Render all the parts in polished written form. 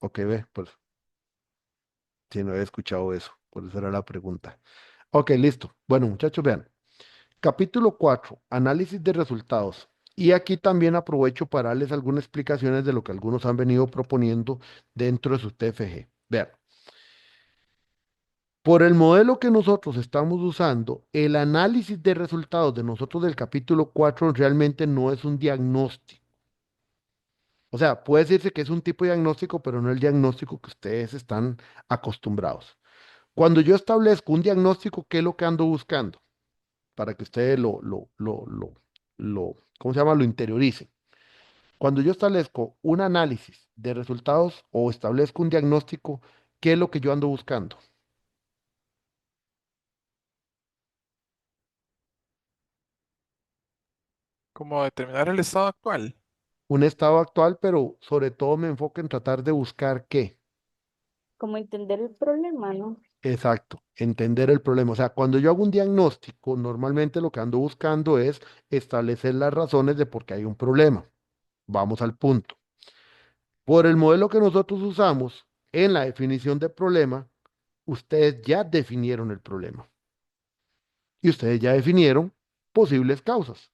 Ok, ve, pues si no había escuchado eso, por eso era la pregunta. Ok, listo. Bueno, muchachos, vean. Capítulo 4, análisis de resultados. Y aquí también aprovecho para darles algunas explicaciones de lo que algunos han venido proponiendo dentro de su TFG. Vean, por el modelo que nosotros estamos usando, el análisis de resultados de nosotros del capítulo 4 realmente no es un diagnóstico. O sea, puede decirse que es un tipo de diagnóstico, pero no el diagnóstico que ustedes están acostumbrados. Cuando yo establezco un diagnóstico, ¿qué es lo que ando buscando? Para que ustedes ¿cómo se llama? Lo interioricen. Cuando yo establezco un análisis de resultados o establezco un diagnóstico, ¿qué es lo que yo ando buscando? Como determinar el estado actual. Un estado actual, pero sobre todo me enfoco en tratar de buscar qué. Como entender el problema, ¿no? Exacto, entender el problema. O sea, cuando yo hago un diagnóstico, normalmente lo que ando buscando es establecer las razones de por qué hay un problema. Vamos al punto. Por el modelo que nosotros usamos en la definición de problema, ustedes ya definieron el problema y ustedes ya definieron posibles causas.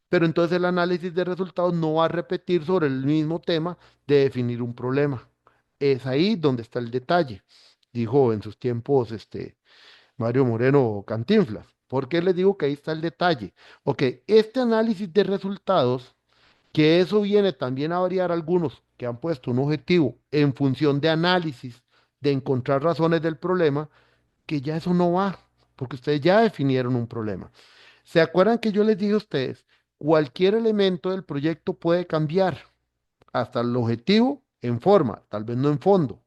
Pero entonces el análisis de resultados no va a repetir sobre el mismo tema de definir un problema. Es ahí donde está el detalle, dijo en sus tiempos Mario Moreno Cantinflas. ¿Por qué les digo que ahí está el detalle? Ok, este análisis de resultados, que eso viene también a variar algunos que han puesto un objetivo en función de análisis, de encontrar razones del problema, que ya eso no va, porque ustedes ya definieron un problema. ¿Se acuerdan que yo les dije a ustedes? Cualquier elemento del proyecto puede cambiar, hasta el objetivo en forma, tal vez no en fondo.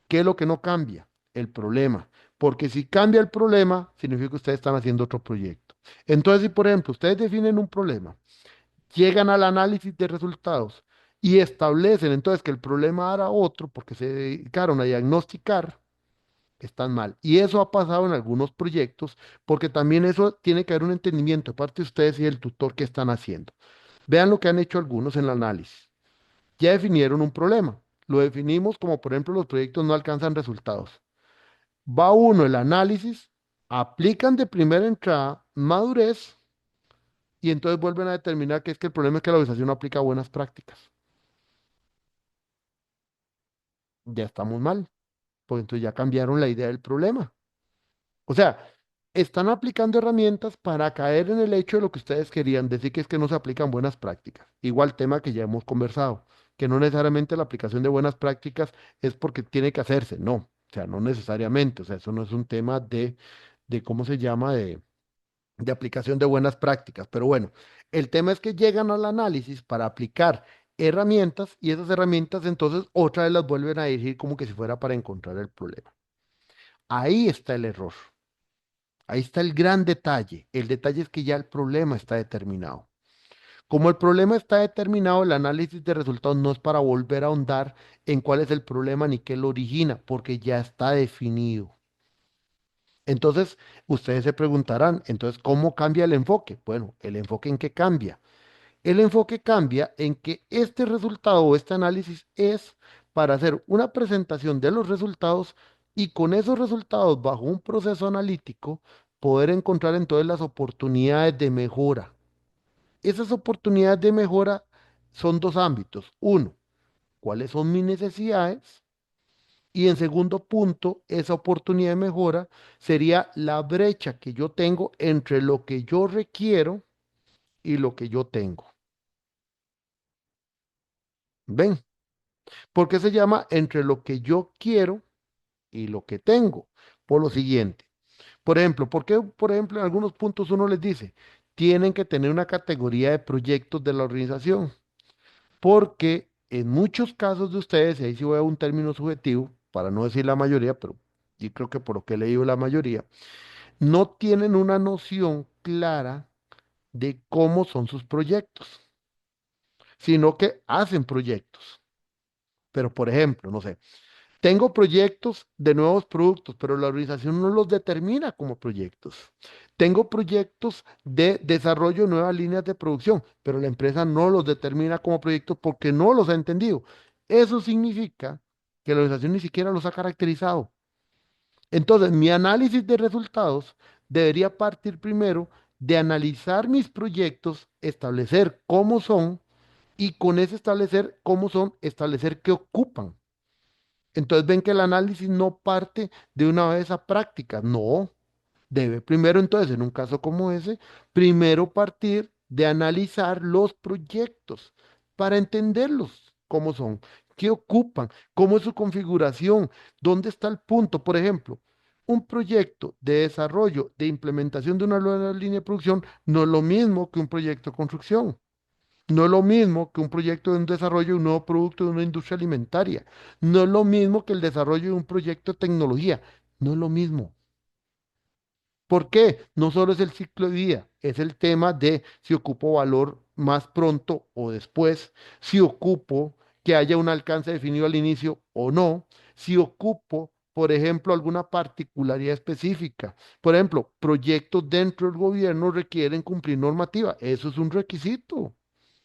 ¿Qué es lo que no cambia? El problema. Porque si cambia el problema, significa que ustedes están haciendo otro proyecto. Entonces, si por ejemplo ustedes definen un problema, llegan al análisis de resultados y establecen entonces que el problema era otro porque se dedicaron a diagnosticar, están mal. Y eso ha pasado en algunos proyectos porque también eso tiene que haber un entendimiento de parte de ustedes y el tutor que están haciendo. Vean lo que han hecho algunos en el análisis. Ya definieron un problema. Lo definimos como, por ejemplo, los proyectos no alcanzan resultados. Va uno el análisis, aplican de primera entrada madurez y entonces vuelven a determinar que es que el problema es que la organización no aplica buenas prácticas. Ya estamos mal, porque entonces ya cambiaron la idea del problema. O sea, están aplicando herramientas para caer en el hecho de lo que ustedes querían, decir que es que no se aplican buenas prácticas. Igual tema que ya hemos conversado, que no necesariamente la aplicación de buenas prácticas es porque tiene que hacerse, no, o sea, no necesariamente, o sea, eso no es un tema de ¿cómo se llama? De aplicación de buenas prácticas. Pero bueno, el tema es que llegan al análisis para aplicar herramientas y esas herramientas entonces otra vez las vuelven a dirigir como que si fuera para encontrar el problema. Ahí está el error. Ahí está el gran detalle. El detalle es que ya el problema está determinado. Como el problema está determinado, el análisis de resultados no es para volver a ahondar en cuál es el problema ni qué lo origina, porque ya está definido. Entonces, ustedes se preguntarán, entonces, ¿cómo cambia el enfoque? Bueno, ¿el enfoque en qué cambia? El enfoque cambia en que este resultado o este análisis es para hacer una presentación de los resultados y con esos resultados bajo un proceso analítico poder encontrar entonces las oportunidades de mejora. Esas oportunidades de mejora son dos ámbitos. Uno, ¿cuáles son mis necesidades? Y en segundo punto, esa oportunidad de mejora sería la brecha que yo tengo entre lo que yo requiero y lo que yo tengo. ¿Ven? ¿Por qué se llama entre lo que yo quiero y lo que tengo? Por lo siguiente. Por ejemplo, ¿por qué, por ejemplo, en algunos puntos uno les dice, tienen que tener una categoría de proyectos de la organización? Porque en muchos casos de ustedes, y ahí sí voy a un término subjetivo, para no decir la mayoría, pero yo creo que por lo que he leído la mayoría, no tienen una noción clara de cómo son sus proyectos, sino que hacen proyectos. Pero, por ejemplo, no sé, tengo proyectos de nuevos productos, pero la organización no los determina como proyectos. Tengo proyectos de desarrollo de nuevas líneas de producción, pero la empresa no los determina como proyectos porque no los ha entendido. Eso significa que la organización ni siquiera los ha caracterizado. Entonces, mi análisis de resultados debería partir primero de analizar mis proyectos, establecer cómo son y con ese establecer cómo son, establecer qué ocupan. Entonces ven que el análisis no parte de una vez a prácticas, no. Debe primero, entonces, en un caso como ese, primero partir de analizar los proyectos para entenderlos, cómo son, qué ocupan, cómo es su configuración, dónde está el punto. Por ejemplo, un proyecto de desarrollo, de implementación de una nueva línea de producción, no es lo mismo que un proyecto de construcción. No es lo mismo que un proyecto de un desarrollo de un nuevo producto de una industria alimentaria. No es lo mismo que el desarrollo de un proyecto de tecnología. No es lo mismo. ¿Por qué? No solo es el ciclo de vida, es el tema de si ocupo valor más pronto o después, si ocupo que haya un alcance definido al inicio o no, si ocupo, por ejemplo, alguna particularidad específica. Por ejemplo, proyectos dentro del gobierno requieren cumplir normativa. Eso es un requisito.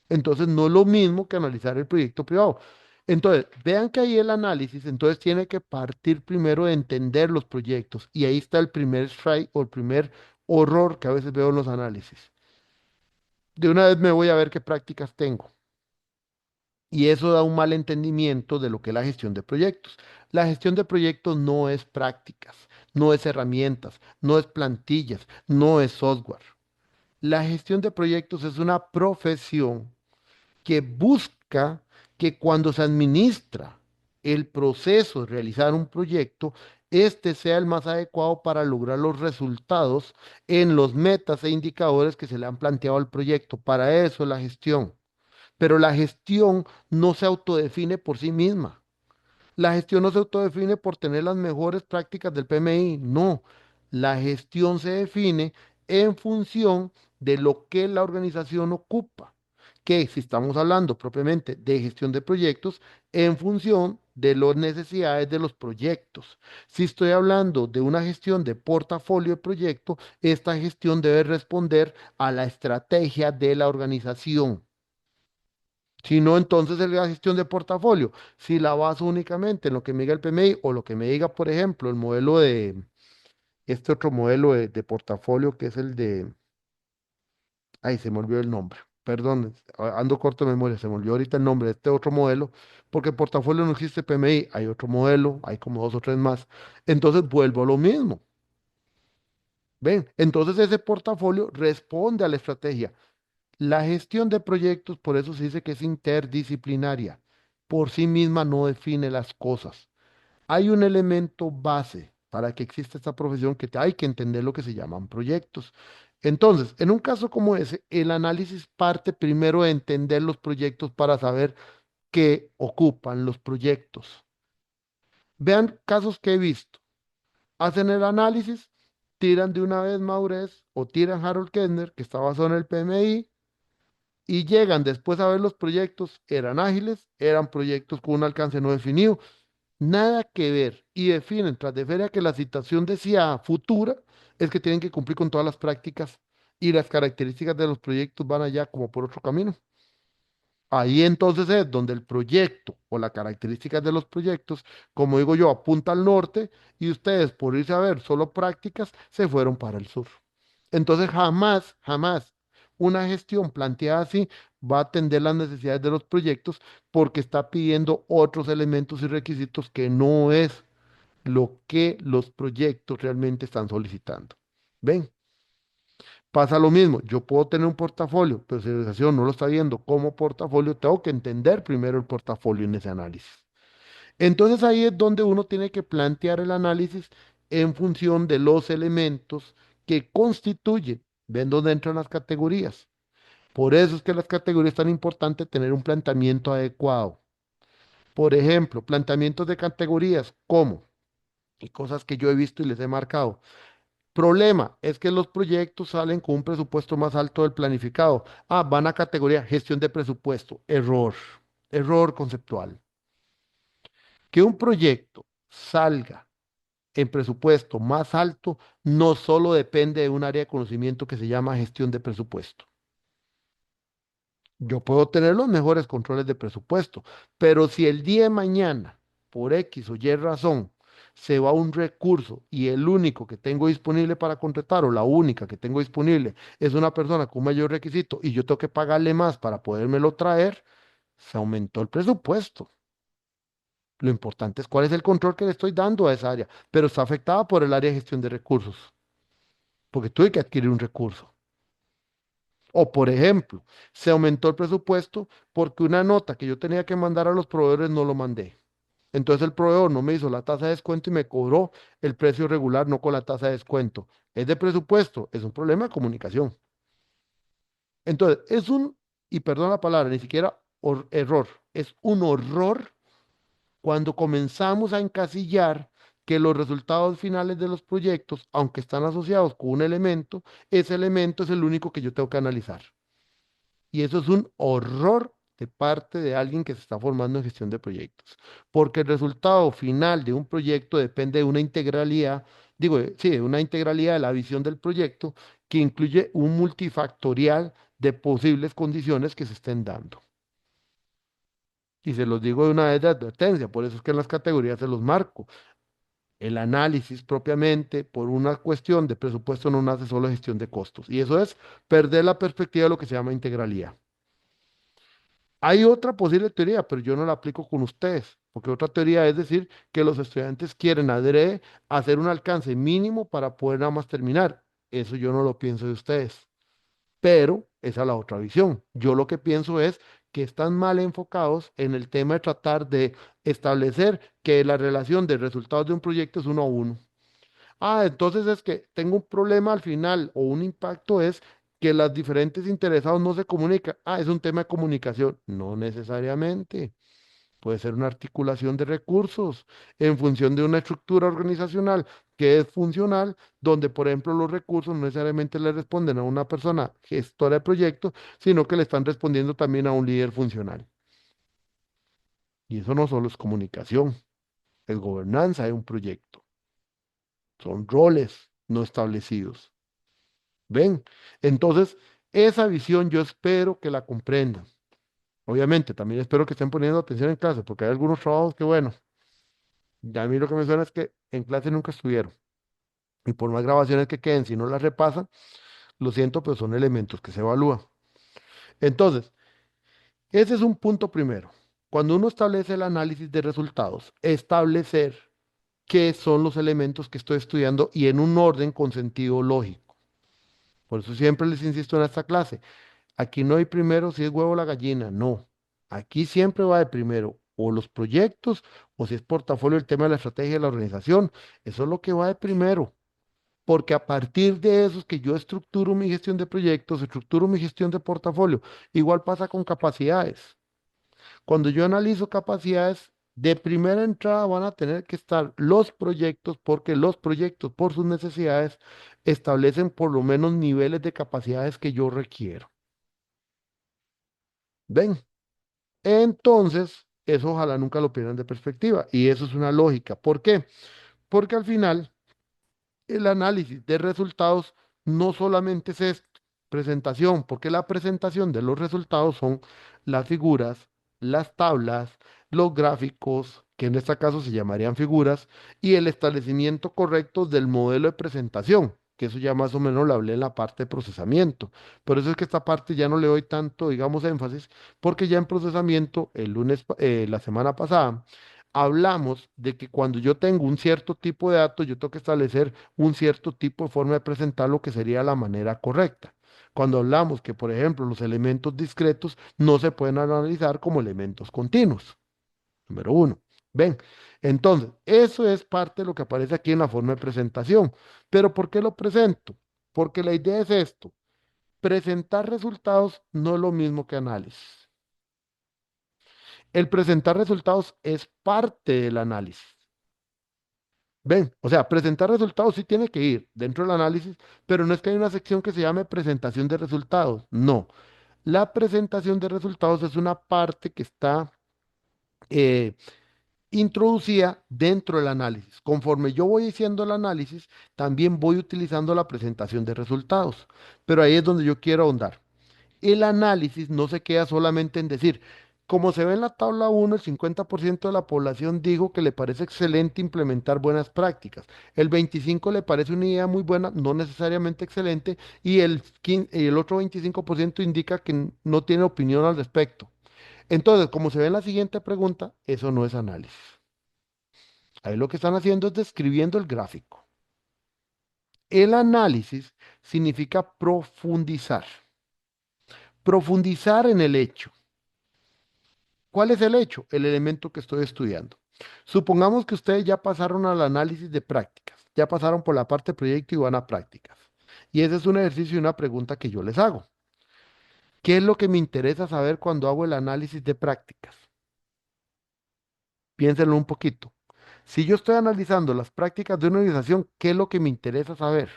Entonces, no es lo mismo que analizar el proyecto privado. Entonces, vean que ahí el análisis, entonces tiene que partir primero de entender los proyectos. Y ahí está el primer strike o el primer horror que a veces veo en los análisis. De una vez me voy a ver qué prácticas tengo. Y eso da un mal entendimiento de lo que es la gestión de proyectos. La gestión de proyectos no es prácticas, no es herramientas, no es plantillas, no es software. La gestión de proyectos es una profesión que busca que cuando se administra el proceso de realizar un proyecto, este sea el más adecuado para lograr los resultados en los metas e indicadores que se le han planteado al proyecto. Para eso es la gestión. Pero la gestión no se autodefine por sí misma. La gestión no se autodefine por tener las mejores prácticas del PMI, no. La gestión se define en función de lo que la organización ocupa. Que si estamos hablando propiamente de gestión de proyectos, en función de las necesidades de los proyectos. Si estoy hablando de una gestión de portafolio de proyecto, esta gestión debe responder a la estrategia de la organización. Si no, entonces es la gestión de portafolio. Si la baso únicamente en lo que me diga el PMI o lo que me diga, por ejemplo, el modelo de, este otro modelo de portafolio que es el de, ay, se me olvidó el nombre. Perdón, ando corto de memoria, se me olvidó ahorita el nombre de este otro modelo, porque el portafolio no existe PMI, hay otro modelo, hay como dos o tres más. Entonces vuelvo a lo mismo. ¿Ven? Entonces ese portafolio responde a la estrategia. La gestión de proyectos, por eso se dice que es interdisciplinaria. Por sí misma no define las cosas. Hay un elemento base para que exista esta profesión que hay que entender lo que se llaman proyectos. Entonces, en un caso como ese, el análisis parte primero de entender los proyectos para saber qué ocupan los proyectos. Vean casos que he visto. Hacen el análisis, tiran de una vez Maurez o tiran Harold Kessner, que está basado en el PMI, y llegan después a ver los proyectos, eran ágiles, eran proyectos con un alcance no definido, nada que ver, y definen tras de feria que la citación decía futura, es que tienen que cumplir con todas las prácticas y las características de los proyectos van allá como por otro camino. Ahí entonces es donde el proyecto o las características de los proyectos, como digo yo, apunta al norte y ustedes por irse a ver solo prácticas se fueron para el sur. Entonces jamás, jamás una gestión planteada así va a atender las necesidades de los proyectos porque está pidiendo otros elementos y requisitos que no es lo que los proyectos realmente están solicitando. ¿Ven? Pasa lo mismo, yo puedo tener un portafolio, pero si la organización no lo está viendo como portafolio, tengo que entender primero el portafolio en ese análisis. Entonces ahí es donde uno tiene que plantear el análisis en función de los elementos que constituyen, ven dónde entran las categorías. Por eso es que las categorías es tan importante tener un planteamiento adecuado. Por ejemplo, planteamientos de categorías como, y cosas que yo he visto y les he marcado. Problema es que los proyectos salen con un presupuesto más alto del planificado. Ah, van a categoría gestión de presupuesto. Error. Error conceptual. Que un proyecto salga en presupuesto más alto no solo depende de un área de conocimiento que se llama gestión de presupuesto. Yo puedo tener los mejores controles de presupuesto, pero si el día de mañana por X o Y razón se va un recurso y el único que tengo disponible para contratar o la única que tengo disponible es una persona con mayor requisito y yo tengo que pagarle más para podérmelo traer, se aumentó el presupuesto. Lo importante es cuál es el control que le estoy dando a esa área, pero está afectada por el área de gestión de recursos, porque tuve que adquirir un recurso. O, por ejemplo, se aumentó el presupuesto porque una nota que yo tenía que mandar a los proveedores no lo mandé. Entonces el proveedor no me hizo la tasa de descuento y me cobró el precio regular, no con la tasa de descuento. Es de presupuesto, es un problema de comunicación. Entonces, y perdón la palabra, ni siquiera error, es un horror cuando comenzamos a encasillar que los resultados finales de los proyectos, aunque están asociados con un elemento, ese elemento es el único que yo tengo que analizar. Y eso es un horror de parte de alguien que se está formando en gestión de proyectos, porque el resultado final de un proyecto depende de una integralidad, digo, sí, de una integralidad de la visión del proyecto que incluye un multifactorial de posibles condiciones que se estén dando. Y se los digo de una vez de advertencia, por eso es que en las categorías se los marco. El análisis propiamente, por una cuestión de presupuesto, no nace solo de gestión de costos. Y eso es perder la perspectiva de lo que se llama integralidad. Hay otra posible teoría, pero yo no la aplico con ustedes, porque otra teoría es decir que los estudiantes quieren adrede hacer un alcance mínimo para poder nada más terminar. Eso yo no lo pienso de ustedes, pero esa es la otra visión. Yo lo que pienso es que están mal enfocados en el tema de tratar de establecer que la relación de resultados de un proyecto es 1 a 1. Ah, entonces es que tengo un problema al final o un impacto es que las diferentes interesados no se comunican. Ah, es un tema de comunicación. No necesariamente. Puede ser una articulación de recursos en función de una estructura organizacional que es funcional, donde, por ejemplo, los recursos no necesariamente le responden a una persona gestora de proyectos, sino que le están respondiendo también a un líder funcional. Y eso no solo es comunicación, es gobernanza de un proyecto. Son roles no establecidos. ¿Ven? Entonces, esa visión yo espero que la comprendan. Obviamente, también espero que estén poniendo atención en clase, porque hay algunos trabajos que, bueno, ya a mí lo que me suena es que en clase nunca estuvieron. Y por más grabaciones que queden, si no las repasan, lo siento, pero son elementos que se evalúan. Entonces, ese es un punto primero. Cuando uno establece el análisis de resultados, establecer qué son los elementos que estoy estudiando y en un orden con sentido lógico. Por eso siempre les insisto en esta clase. Aquí no hay primero si es huevo o la gallina, no. Aquí siempre va de primero o los proyectos o si es portafolio el tema de la estrategia de la organización. Eso es lo que va de primero. Porque a partir de eso es que yo estructuro mi gestión de proyectos, estructuro mi gestión de portafolio. Igual pasa con capacidades. Cuando yo analizo capacidades, de primera entrada van a tener que estar los proyectos, porque los proyectos, por sus necesidades, establecen por lo menos niveles de capacidades que yo requiero. ¿Ven? Entonces, eso ojalá nunca lo pierdan de perspectiva. Y eso es una lógica. ¿Por qué? Porque al final, el análisis de resultados no solamente es esto, presentación, porque la presentación de los resultados son las figuras, las tablas, los gráficos, que en este caso se llamarían figuras, y el establecimiento correcto del modelo de presentación, que eso ya más o menos lo hablé en la parte de procesamiento. Por eso es que esta parte ya no le doy tanto, digamos, énfasis, porque ya en procesamiento, la semana pasada, hablamos de que cuando yo tengo un cierto tipo de datos, yo tengo que establecer un cierto tipo de forma de presentar lo que sería la manera correcta. Cuando hablamos que, por ejemplo, los elementos discretos no se pueden analizar como elementos continuos. Número uno. Ven, entonces, eso es parte de lo que aparece aquí en la forma de presentación. Pero ¿por qué lo presento? Porque la idea es esto. Presentar resultados no es lo mismo que análisis. El presentar resultados es parte del análisis. Ven, o sea, presentar resultados sí tiene que ir dentro del análisis, pero no es que hay una sección que se llame presentación de resultados. No, la presentación de resultados es una parte que está eh, introducida dentro del análisis. Conforme yo voy haciendo el análisis, también voy utilizando la presentación de resultados. Pero ahí es donde yo quiero ahondar. El análisis no se queda solamente en decir Como se ve en la tabla uno, el 50% de la población dijo que le parece excelente implementar buenas prácticas. El 25% le parece una idea muy buena, no necesariamente excelente, y y el otro 25% indica que no tiene opinión al respecto. Entonces, como se ve en la siguiente pregunta, eso no es análisis. Ahí lo que están haciendo es describiendo el gráfico. El análisis significa profundizar. Profundizar en el hecho. ¿Cuál es el hecho? El elemento que estoy estudiando. Supongamos que ustedes ya pasaron al análisis de prácticas, ya pasaron por la parte proyecto y van a prácticas. Y ese es un ejercicio y una pregunta que yo les hago. ¿Qué es lo que me interesa saber cuando hago el análisis de prácticas? Piénsenlo un poquito. Si yo estoy analizando las prácticas de una organización, ¿qué es lo que me interesa saber?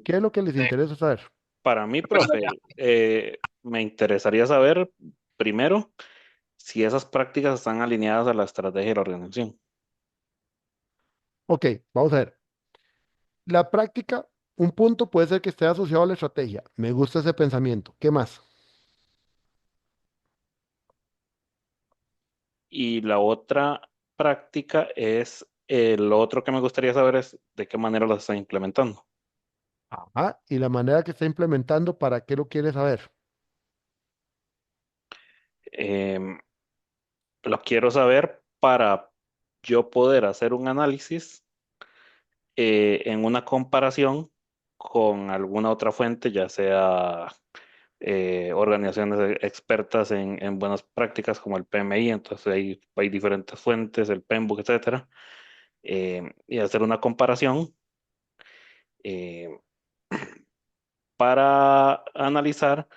¿Qué es lo que les interesa saber? Para mí, profe, me interesaría saber primero si esas prácticas están alineadas a la estrategia de la organización. Ok, vamos a ver. La práctica, un punto puede ser que esté asociado a la estrategia. Me gusta ese pensamiento. ¿Qué más? Y la otra práctica es, lo otro que me gustaría saber es de qué manera las están implementando. Ajá, y la manera que está implementando, ¿para qué lo quiere saber? Em, lo quiero saber para yo poder hacer un análisis en una comparación con alguna otra fuente, ya sea organizaciones expertas en buenas prácticas como el PMI, entonces hay diferentes fuentes, el PMBOK, etcétera, y hacer una comparación eh, para analizar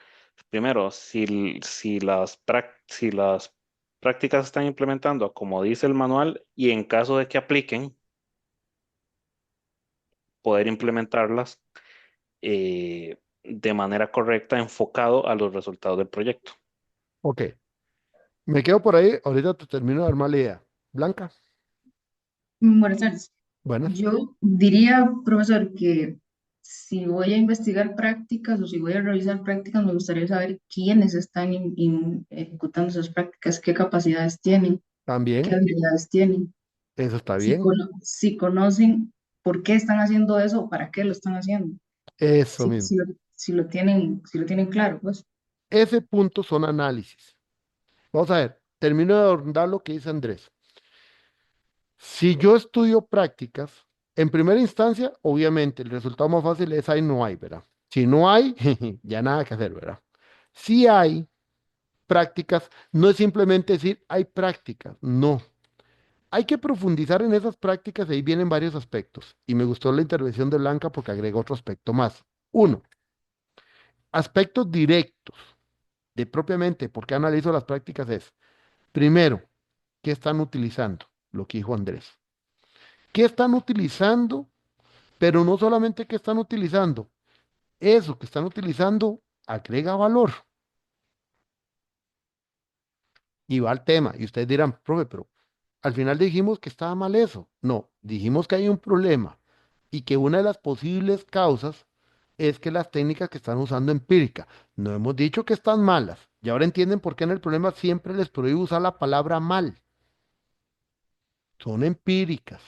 primero si las prácticas se están implementando como dice el manual y en caso de que apliquen, poder implementarlas de manera correcta, enfocado a los resultados del proyecto. Ok, me quedo por ahí, ahorita te termino de dar más la idea. Blanca, Buenas tardes. buenas, Yo diría, profesor, que si voy a investigar prácticas o si voy a realizar prácticas, me gustaría saber quiénes están ejecutando esas prácticas, qué capacidades tienen, qué también, habilidades tienen, eso está bien, si conocen por qué están haciendo eso o para qué lo están haciendo, eso si, mismo. si lo, si lo tienen claro, pues. Ese punto son análisis. Vamos a ver, termino de ahondar lo que dice Andrés. Si yo estudio prácticas, en primera instancia, obviamente, el resultado más fácil es hay, no hay, ¿verdad? Si no hay, ya nada que hacer, ¿verdad? Si hay prácticas, no es simplemente decir hay prácticas, no. Hay que profundizar en esas prácticas y ahí vienen varios aspectos. Y me gustó la intervención de Blanca porque agrega otro aspecto más. Uno, aspectos directos de propiamente por qué analizo las prácticas es, primero, ¿qué están utilizando? Lo que dijo Andrés. ¿Qué están utilizando? Pero no solamente qué están utilizando, eso que están utilizando agrega valor. Y va al tema. Y ustedes dirán, profe, pero al final dijimos que estaba mal eso. No, dijimos que hay un problema y que una de las posibles causas es que las técnicas que están usando empírica, no hemos dicho que están malas. Y ahora entienden por qué en el problema siempre les prohíbo usar la palabra mal. Son empíricas,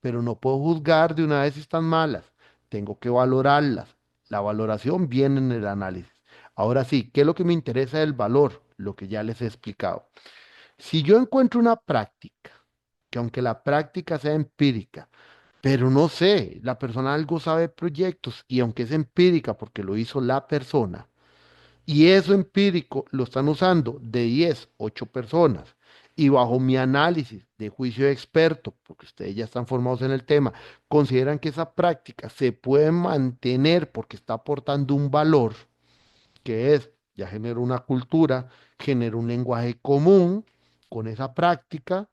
pero no puedo juzgar de una vez si están malas. Tengo que valorarlas. La valoración viene en el análisis. Ahora sí, ¿qué es lo que me interesa del valor? Lo que ya les he explicado. Si yo encuentro una práctica, que aunque la práctica sea empírica, pero no sé, la persona algo sabe de proyectos y aunque es empírica porque lo hizo la persona, y eso empírico lo están usando de 10 8 personas, y bajo mi análisis de juicio de experto, porque ustedes ya están formados en el tema, consideran que esa práctica se puede mantener porque está aportando un valor, que es, ya generó una cultura, generó un lenguaje común con esa práctica,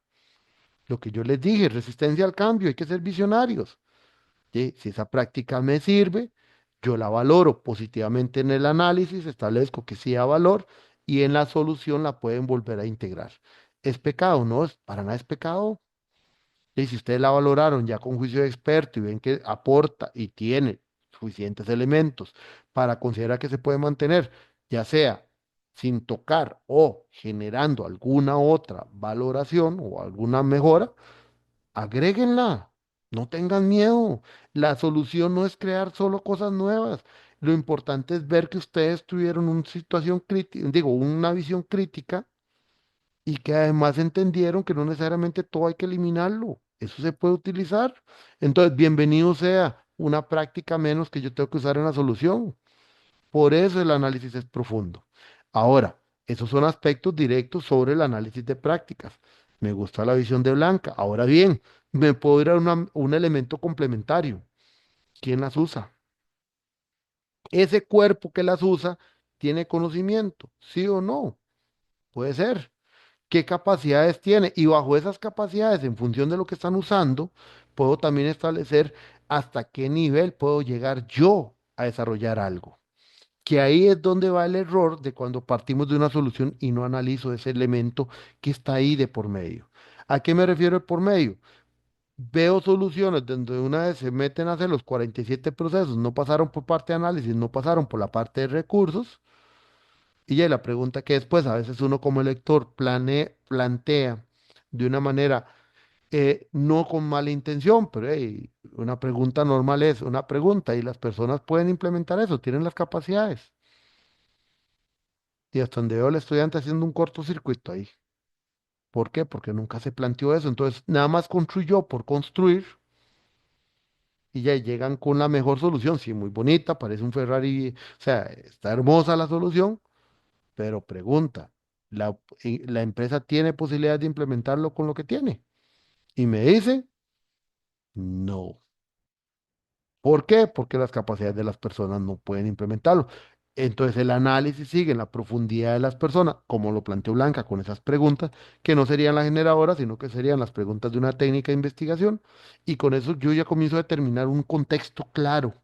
lo que yo les dije, resistencia al cambio, hay que ser visionarios. ¿Sí? Si esa práctica me sirve, yo la valoro positivamente en el análisis, establezco que sí da valor y en la solución la pueden volver a integrar. ¿Es pecado? No, para nada es pecado. Y si ustedes la valoraron ya con juicio de experto y ven que aporta y tiene suficientes elementos para considerar que se puede mantener, ya sea sin tocar o generando alguna otra valoración o alguna mejora, agréguenla, no tengan miedo. La solución no es crear solo cosas nuevas. Lo importante es ver que ustedes tuvieron una situación crítica, digo, una visión crítica y que además entendieron que no necesariamente todo hay que eliminarlo. Eso se puede utilizar. Entonces, bienvenido sea una práctica menos que yo tengo que usar en la solución. Por eso el análisis es profundo. Ahora, esos son aspectos directos sobre el análisis de prácticas. Me gusta la visión de Blanca. Ahora bien, me puedo ir a un elemento complementario. ¿Quién las usa? Ese cuerpo que las usa tiene conocimiento, ¿sí o no? Puede ser. ¿Qué capacidades tiene? Y bajo esas capacidades, en función de lo que están usando, puedo también establecer hasta qué nivel puedo llegar yo a desarrollar algo. Que ahí es donde va el error de cuando partimos de una solución y no analizo ese elemento que está ahí de por medio. ¿A qué me refiero de por medio? Veo soluciones donde una vez se meten a hacer los 47 procesos, no pasaron por parte de análisis, no pasaron por la parte de recursos, y ya la pregunta que después a veces uno como lector plantea de una manera no con mala intención, pero hey, una pregunta normal es una pregunta y las personas pueden implementar eso, tienen las capacidades. Y hasta donde veo al estudiante haciendo un cortocircuito ahí. ¿Por qué? Porque nunca se planteó eso. Entonces, nada más construyó por construir y ya llegan con la mejor solución. Sí, muy bonita, parece un Ferrari, o sea, está hermosa la solución, pero pregunta, ¿la empresa tiene posibilidad de implementarlo con lo que tiene? Y me dice, no. ¿Por qué? Porque las capacidades de las personas no pueden implementarlo. Entonces el análisis sigue en la profundidad de las personas, como lo planteó Blanca con esas preguntas, que no serían las generadoras, sino que serían las preguntas de una técnica de investigación. Y con eso yo ya comienzo a determinar un contexto claro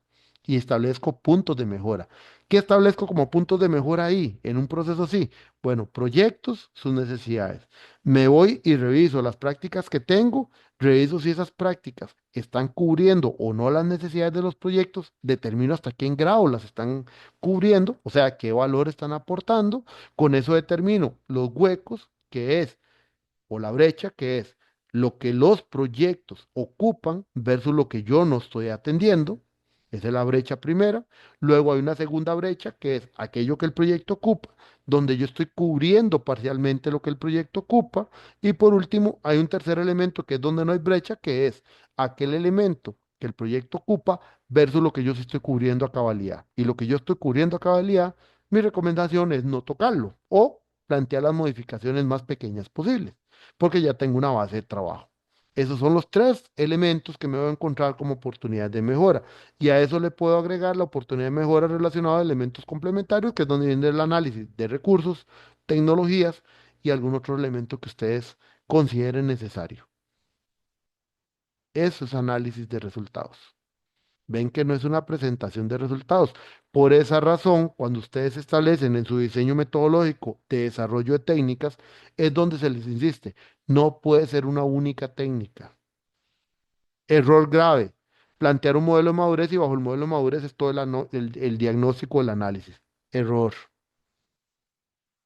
y establezco puntos de mejora. ¿Qué establezco como puntos de mejora ahí, en un proceso así? Bueno, proyectos, sus necesidades. Me voy y reviso las prácticas que tengo. Reviso si esas prácticas están cubriendo o no las necesidades de los proyectos, determino hasta qué grado las están cubriendo, o sea, qué valor están aportando. Con eso determino los huecos, que es, o la brecha, que es lo que los proyectos ocupan versus lo que yo no estoy atendiendo. Esa es la brecha primera. Luego hay una segunda brecha, que es aquello que el proyecto ocupa, donde yo estoy cubriendo parcialmente lo que el proyecto ocupa. Y por último, hay un tercer elemento, que es donde no hay brecha, que es aquel elemento que el proyecto ocupa versus lo que yo sí estoy cubriendo a cabalidad. Y lo que yo estoy cubriendo a cabalidad, mi recomendación es no tocarlo o plantear las modificaciones más pequeñas posibles porque ya tengo una base de trabajo. Esos son los tres elementos que me voy a encontrar como oportunidad de mejora. Y a eso le puedo agregar la oportunidad de mejora relacionada a elementos complementarios, que es donde viene el análisis de recursos, tecnologías y algún otro elemento que ustedes consideren necesario. Eso es análisis de resultados. Ven que no es una presentación de resultados. Por esa razón, cuando ustedes establecen en su diseño metodológico de desarrollo de técnicas, es donde se les insiste. No puede ser una única técnica. Error grave. Plantear un modelo de madurez y bajo el modelo de madurez es todo el diagnóstico, el análisis. Error.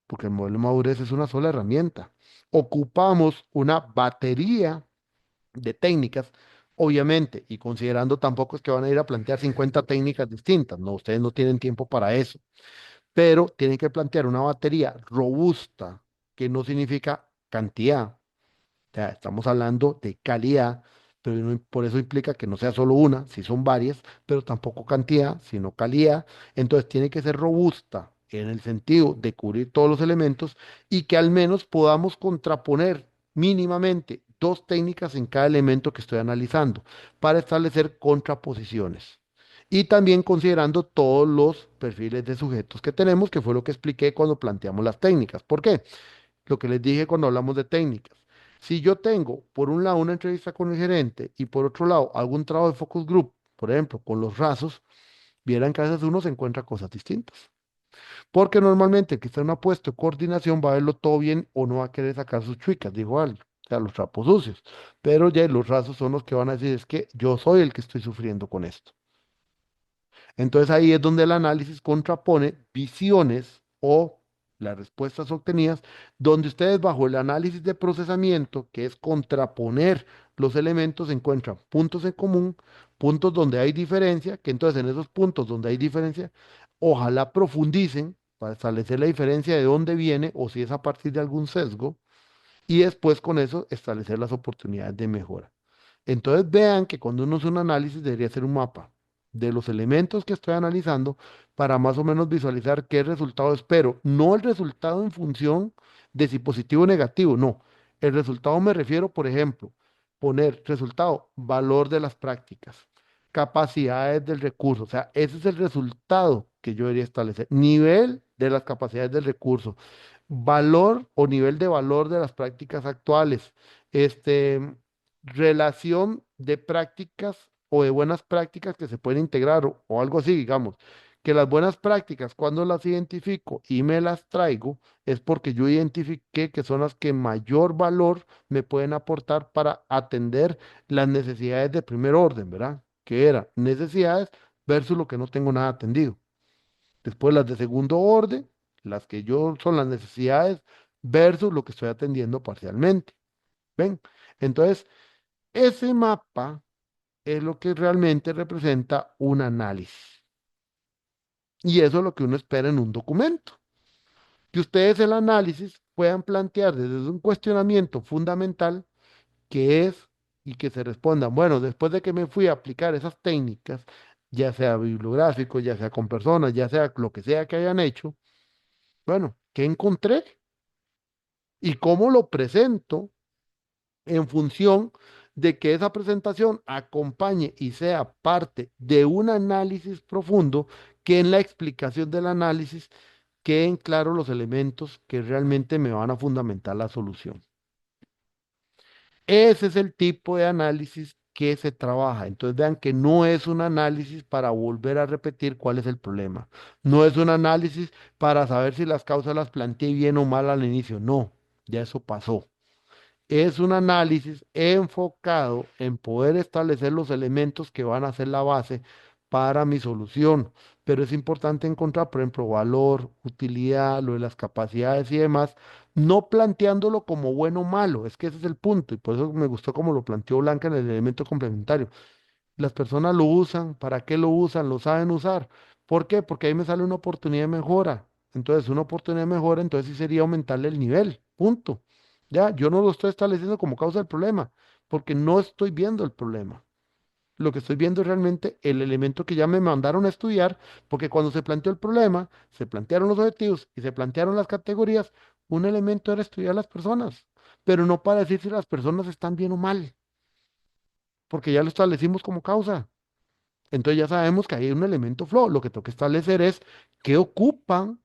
Porque el modelo de madurez es una sola herramienta. Ocupamos una batería de técnicas, obviamente, y considerando tampoco es que van a ir a plantear 50 técnicas distintas, no, ustedes no tienen tiempo para eso, pero tienen que plantear una batería robusta, que no significa cantidad, o sea, estamos hablando de calidad, pero por eso implica que no sea solo una, si son varias, pero tampoco cantidad, sino calidad. Entonces tiene que ser robusta en el sentido de cubrir todos los elementos y que al menos podamos contraponer mínimamente dos técnicas en cada elemento que estoy analizando para establecer contraposiciones. Y también considerando todos los perfiles de sujetos que tenemos, que fue lo que expliqué cuando planteamos las técnicas. ¿Por qué? Lo que les dije cuando hablamos de técnicas. Si yo tengo, por un lado, una entrevista con el gerente y por otro lado, algún trabajo de focus group, por ejemplo, con los rasos, vieran que a veces uno se encuentra cosas distintas. Porque normalmente el que está en una puesto de coordinación va a verlo todo bien o no va a querer sacar sus chuicas, dijo alguien, o sea, los trapos sucios. Pero ya los rasos son los que van a decir, es que yo soy el que estoy sufriendo con esto. Entonces ahí es donde el análisis contrapone visiones o las respuestas obtenidas, donde ustedes bajo el análisis de procesamiento, que es contraponer los elementos, encuentran puntos en común, puntos donde hay diferencia, que entonces en esos puntos donde hay diferencia, ojalá profundicen para establecer la diferencia de dónde viene o si es a partir de algún sesgo, y después con eso establecer las oportunidades de mejora. Entonces vean que cuando uno hace un análisis debería ser un mapa de los elementos que estoy analizando para más o menos visualizar qué resultado espero. No el resultado en función de si positivo o negativo, no. El resultado me refiero, por ejemplo, poner resultado, valor de las prácticas, capacidades del recurso. O sea, ese es el resultado que yo debería establecer. Nivel de las capacidades del recurso, valor o nivel de valor de las prácticas actuales, relación de prácticas o de buenas prácticas que se pueden integrar o algo así, digamos, que las buenas prácticas, cuando las identifico y me las traigo, es porque yo identifiqué que son las que mayor valor me pueden aportar para atender las necesidades de primer orden, ¿verdad? Que eran necesidades versus lo que no tengo nada atendido. Después las de segundo orden, las que yo son las necesidades versus lo que estoy atendiendo parcialmente. ¿Ven? Entonces, ese mapa es lo que realmente representa un análisis. Y eso es lo que uno espera en un documento. Que ustedes el análisis puedan plantear desde un cuestionamiento fundamental que es y que se respondan, bueno, después de que me fui a aplicar esas técnicas, ya sea bibliográfico, ya sea con personas, ya sea lo que sea que hayan hecho, bueno, ¿qué encontré? ¿Y cómo lo presento en función de que esa presentación acompañe y sea parte de un análisis profundo, que en la explicación del análisis queden claros los elementos que realmente me van a fundamentar la solución? Ese es el tipo de análisis que se trabaja. Entonces vean que no es un análisis para volver a repetir cuál es el problema. No es un análisis para saber si las causas las planteé bien o mal al inicio. No, ya eso pasó. Es un análisis enfocado en poder establecer los elementos que van a ser la base para mi solución. Pero es importante encontrar, por ejemplo, valor, utilidad, lo de las capacidades y demás, no planteándolo como bueno o malo. Es que ese es el punto. Y por eso me gustó como lo planteó Blanca en el elemento complementario. Las personas lo usan, ¿para qué lo usan? Lo saben usar. ¿Por qué? Porque ahí me sale una oportunidad de mejora. Entonces, una oportunidad de mejora, entonces sí sería aumentarle el nivel. Punto. Ya, yo no lo estoy estableciendo como causa del problema, porque no estoy viendo el problema. Lo que estoy viendo es realmente el elemento que ya me mandaron a estudiar, porque cuando se planteó el problema, se plantearon los objetivos y se plantearon las categorías, un elemento era estudiar a las personas, pero no para decir si las personas están bien o mal, porque ya lo establecimos como causa. Entonces ya sabemos que hay un elemento flow. Lo que tengo que establecer es qué ocupan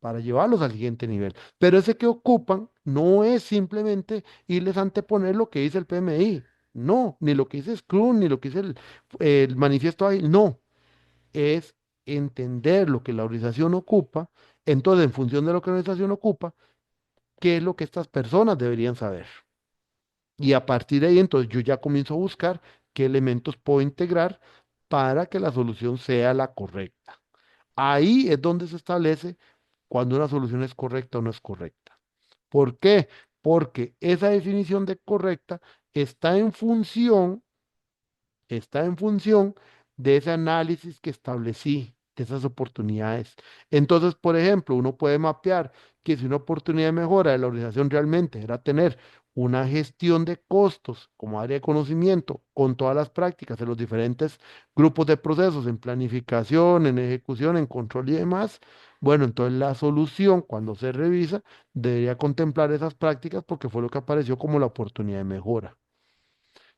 para llevarlos al siguiente nivel. Pero ese que ocupan no es simplemente irles a anteponer lo que dice el PMI. No, ni lo que dice Scrum, ni lo que dice el manifiesto ágil. No, es entender lo que la organización ocupa. Entonces, en función de lo que la organización ocupa, qué es lo que estas personas deberían saber. Y a partir de ahí, entonces yo ya comienzo a buscar qué elementos puedo integrar para que la solución sea la correcta. Ahí es donde se establece cuando una solución es correcta o no es correcta. ¿Por qué? Porque esa definición de correcta está en función de ese análisis que establecí, de esas oportunidades. Entonces, por ejemplo, uno puede mapear que si una oportunidad de mejora de la organización realmente era tener una gestión de costos como área de conocimiento con todas las prácticas de los diferentes grupos de procesos en planificación, en ejecución, en control y demás, bueno, entonces la solución cuando se revisa debería contemplar esas prácticas porque fue lo que apareció como la oportunidad de mejora.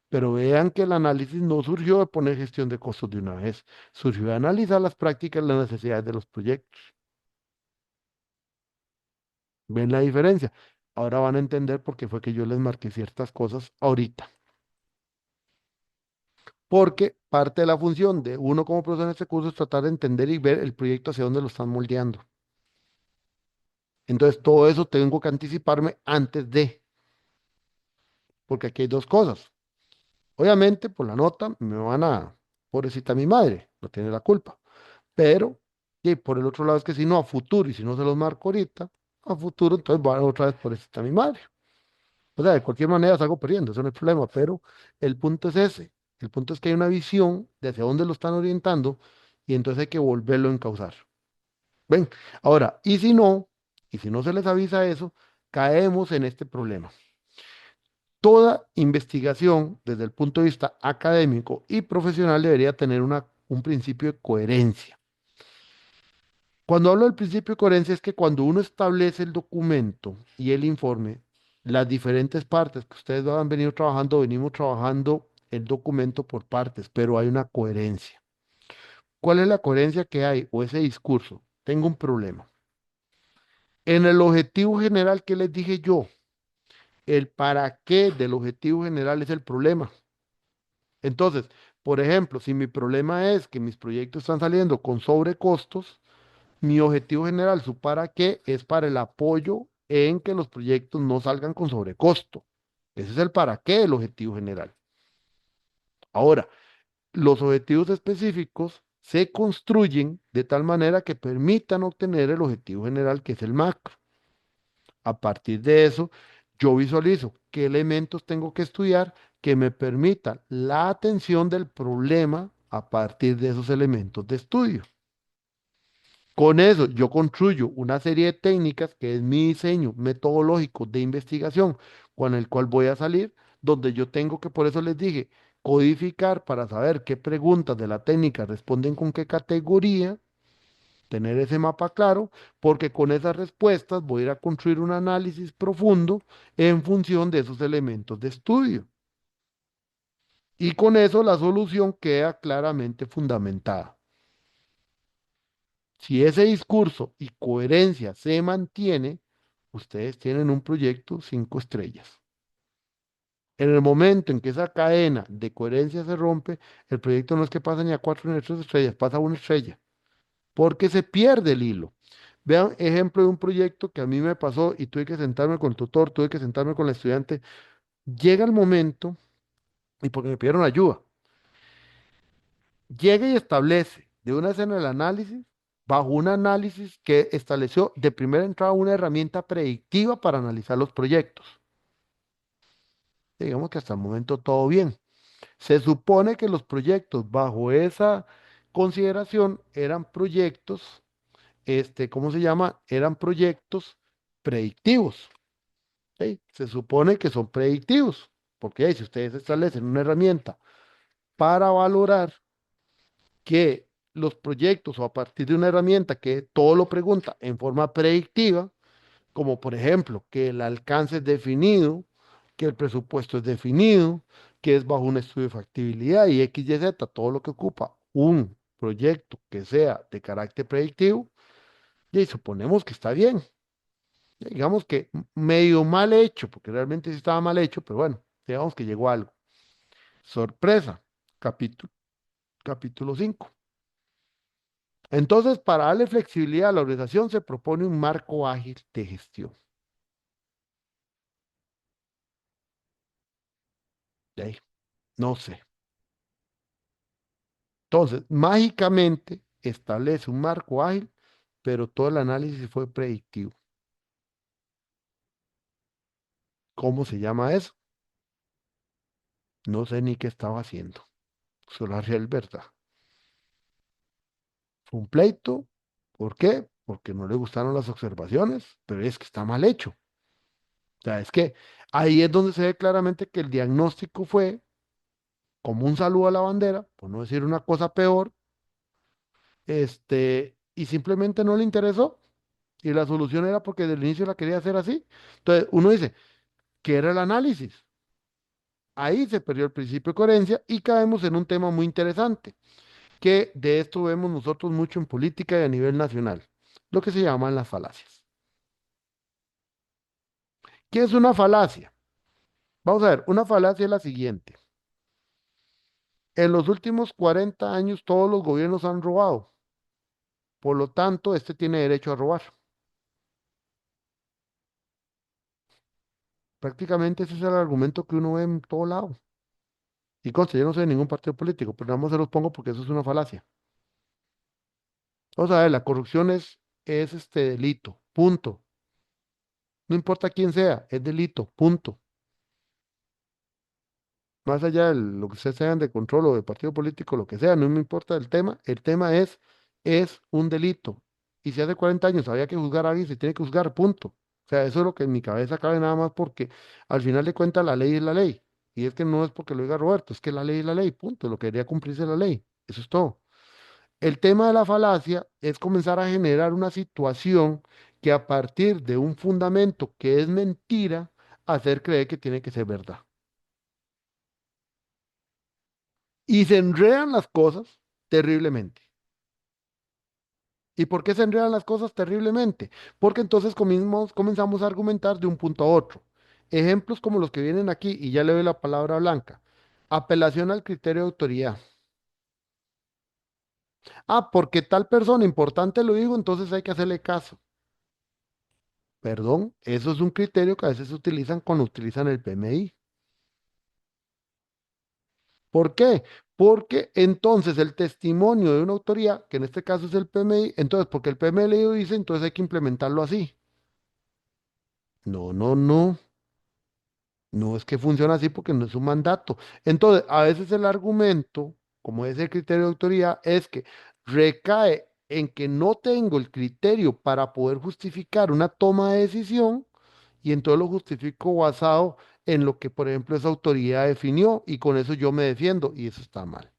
Pero vean que el análisis no surgió de poner gestión de costos de una vez, surgió de analizar las prácticas, las necesidades de los proyectos. ¿Ven la diferencia? Ahora van a entender por qué fue que yo les marqué ciertas cosas ahorita. Porque parte de la función de uno como profesor en este curso es tratar de entender y ver el proyecto hacia dónde lo están moldeando. Entonces, todo eso tengo que anticiparme antes de, porque aquí hay dos cosas. Obviamente, por la nota me van a, pobrecita mi madre, no tiene la culpa. Pero, y por el otro lado es que si no, a futuro, y si no se los marco ahorita, a futuro, entonces van otra vez por esta mi madre. O sea, de cualquier manera salgo perdiendo, eso no es problema, pero el punto es ese. El punto es que hay una visión de hacia dónde lo están orientando y entonces hay que volverlo a encauzar. ¿Ven? Ahora, y si no se les avisa eso, caemos en este problema. Toda investigación desde el punto de vista académico y profesional debería tener un principio de coherencia. Cuando hablo del principio de coherencia es que cuando uno establece el documento y el informe, las diferentes partes que ustedes han venido trabajando, venimos trabajando el documento por partes, pero hay una coherencia. ¿Cuál es la coherencia que hay o ese discurso? Tengo un problema. En el objetivo general que les dije yo, el para qué del objetivo general es el problema. Entonces, por ejemplo, si mi problema es que mis proyectos están saliendo con sobrecostos, mi objetivo general, su para qué, es para el apoyo en que los proyectos no salgan con sobrecosto. Ese es el para qué del objetivo general. Ahora, los objetivos específicos se construyen de tal manera que permitan obtener el objetivo general, que es el macro. A partir de eso, yo visualizo qué elementos tengo que estudiar que me permitan la atención del problema a partir de esos elementos de estudio. Con eso yo construyo una serie de técnicas que es mi diseño metodológico de investigación con el cual voy a salir, donde yo tengo que, por eso les dije, codificar para saber qué preguntas de la técnica responden con qué categoría, tener ese mapa claro, porque con esas respuestas voy a ir a construir un análisis profundo en función de esos elementos de estudio. Y con eso la solución queda claramente fundamentada. Si ese discurso y coherencia se mantiene, ustedes tienen un proyecto 5 estrellas. En el momento en que esa cadena de coherencia se rompe, el proyecto no es que pasa ni a 4 ni a 3 estrellas, pasa a 1 estrella, porque se pierde el hilo. Vean ejemplo de un proyecto que a mí me pasó y tuve que sentarme con el tutor, tuve que sentarme con el estudiante. Llega el momento, y porque me pidieron ayuda, llega y establece de una escena del análisis, bajo un análisis que estableció de primera entrada una herramienta predictiva para analizar los proyectos. Digamos que hasta el momento todo bien. Se supone que los proyectos bajo esa consideración eran proyectos, ¿cómo se llama? Eran proyectos predictivos. ¿Sí? Se supone que son predictivos, porque si ustedes establecen una herramienta para valorar que los proyectos o a partir de una herramienta que todo lo pregunta en forma predictiva, como por ejemplo que el alcance es definido, que el presupuesto es definido, que es bajo un estudio de factibilidad y X, Y, Z, todo lo que ocupa un proyecto que sea de carácter predictivo, y suponemos que está bien. Digamos que medio mal hecho, porque realmente sí estaba mal hecho, pero bueno, digamos que llegó algo. Sorpresa, capítulo, capítulo 5. Entonces, para darle flexibilidad a la organización, se propone un marco ágil de gestión. De ahí, no sé. Entonces, mágicamente establece un marco ágil, pero todo el análisis fue predictivo. ¿Cómo se llama eso? No sé ni qué estaba haciendo. Solo la real verdad. Fue un pleito. ¿Por qué? Porque no le gustaron las observaciones, pero es que está mal hecho. O sea, es que ahí es donde se ve claramente que el diagnóstico fue como un saludo a la bandera, por no decir una cosa peor, y simplemente no le interesó. Y la solución era porque desde el inicio la quería hacer así. Entonces, uno dice, ¿qué era el análisis? Ahí se perdió el principio de coherencia y caemos en un tema muy interesante, que de esto vemos nosotros mucho en política y a nivel nacional, lo que se llaman las falacias. ¿Qué es una falacia? Vamos a ver, una falacia es la siguiente. En los últimos 40 años todos los gobiernos han robado, por lo tanto, este tiene derecho a robar. Prácticamente ese es el argumento que uno ve en todo lado. Y conste, yo no soy de ningún partido político, pero nada más se los pongo porque eso es una falacia. Vamos a ver, la corrupción es este delito, punto. No importa quién sea, es delito, punto. Más allá de lo que ustedes sean de control o de partido político, lo que sea, no me importa el tema es un delito. Y si hace 40 años había que juzgar a alguien, se tiene que juzgar, punto. O sea, eso es lo que en mi cabeza cabe nada más porque al final de cuentas la ley es la ley. Y es que no es porque lo diga Roberto, es que la ley es la ley, punto. Lo que debería cumplirse es la ley. Eso es todo. El tema de la falacia es comenzar a generar una situación que a partir de un fundamento que es mentira, hacer creer que tiene que ser verdad. Y se enredan las cosas terriblemente. ¿Y por qué se enredan las cosas terriblemente? Porque entonces comenzamos a argumentar de un punto a otro. Ejemplos como los que vienen aquí, y ya le doy la palabra a Blanca. Apelación al criterio de autoridad. Ah, porque tal persona importante lo digo, entonces hay que hacerle caso. Perdón, eso es un criterio que a veces se utilizan cuando utilizan el PMI. ¿Por qué? Porque entonces el testimonio de una autoría, que en este caso es el PMI, entonces porque el PMI lo dice, entonces hay que implementarlo así. No, no, no. No es que funciona así porque no es un mandato. Entonces, a veces el argumento, como es el criterio de autoría, es que recae en que no tengo el criterio para poder justificar una toma de decisión y entonces lo justifico basado en lo que, por ejemplo, esa autoridad definió y con eso yo me defiendo y eso está mal.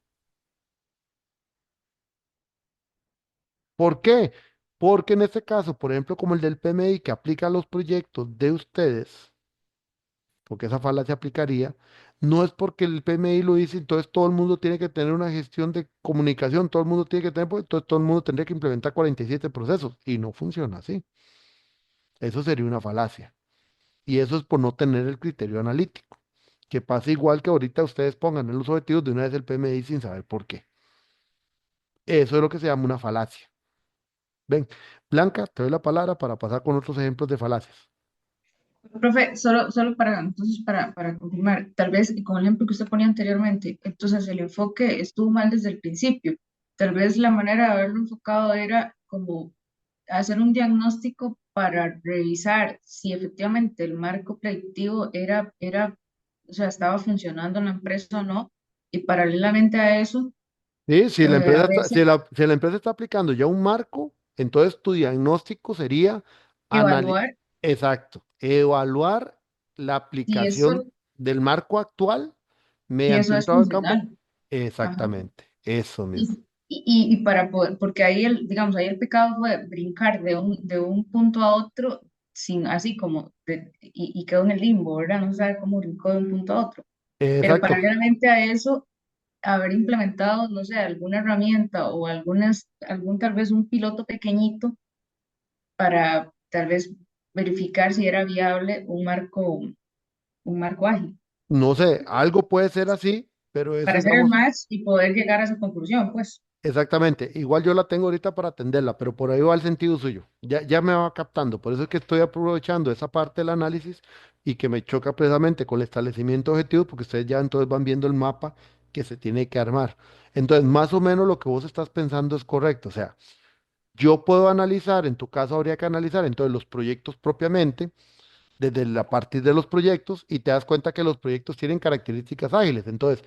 ¿Por qué? Porque en este caso, por ejemplo, como el del PMI que aplica a los proyectos de ustedes, porque esa falacia aplicaría, no es porque el PMI lo dice, entonces todo el mundo tiene que tener una gestión de comunicación, todo el mundo tiene que tener, pues, entonces todo el mundo tendría que implementar 47 procesos y no funciona así. Eso sería una falacia. Y eso es por no tener el criterio analítico, que pasa igual que ahorita ustedes pongan en los objetivos de una vez el PMI sin saber por qué. Eso es lo que se llama una falacia. Ven, Blanca, te doy la palabra para pasar con otros ejemplos de falacias. Profe, solo para, entonces, para confirmar, tal vez y con el ejemplo que usted ponía anteriormente, entonces el enfoque estuvo mal desde el principio. Tal vez la manera de haberlo enfocado era como hacer un diagnóstico para revisar si efectivamente el marco predictivo o sea, estaba funcionando en la empresa o no, y paralelamente a eso, Sí, si la empresa a está, veces si la empresa está aplicando ya un marco, entonces tu diagnóstico sería evaluar exacto, evaluar la si aplicación eso, del marco actual si mediante eso un es trabajo de campo. funcional. Ajá. Exactamente, eso mismo. Y para poder, porque ahí digamos, ahí el pecado fue brincar de un punto a otro sin, así como, y quedó en el limbo, ¿verdad? No se sabe cómo brincó de un punto a otro. Pero Exacto. paralelamente a eso, haber implementado, no sé, alguna herramienta o algún tal vez un piloto pequeñito para tal vez verificar si era viable un marco ágil, No sé, algo puede ser así, pero eso, para hacer el digamos, match y poder llegar a esa conclusión, pues. exactamente. Igual yo la tengo ahorita para atenderla, pero por ahí va el sentido suyo. Ya me va captando. Por eso es que estoy aprovechando esa parte del análisis y que me choca precisamente con el establecimiento de objetivos, porque ustedes ya entonces van viendo el mapa que se tiene que armar. Entonces, más o menos lo que vos estás pensando es correcto. O sea, yo puedo analizar, en tu caso habría que analizar entonces los proyectos propiamente, desde la partir de los proyectos, y te das cuenta que los proyectos tienen características ágiles. Entonces,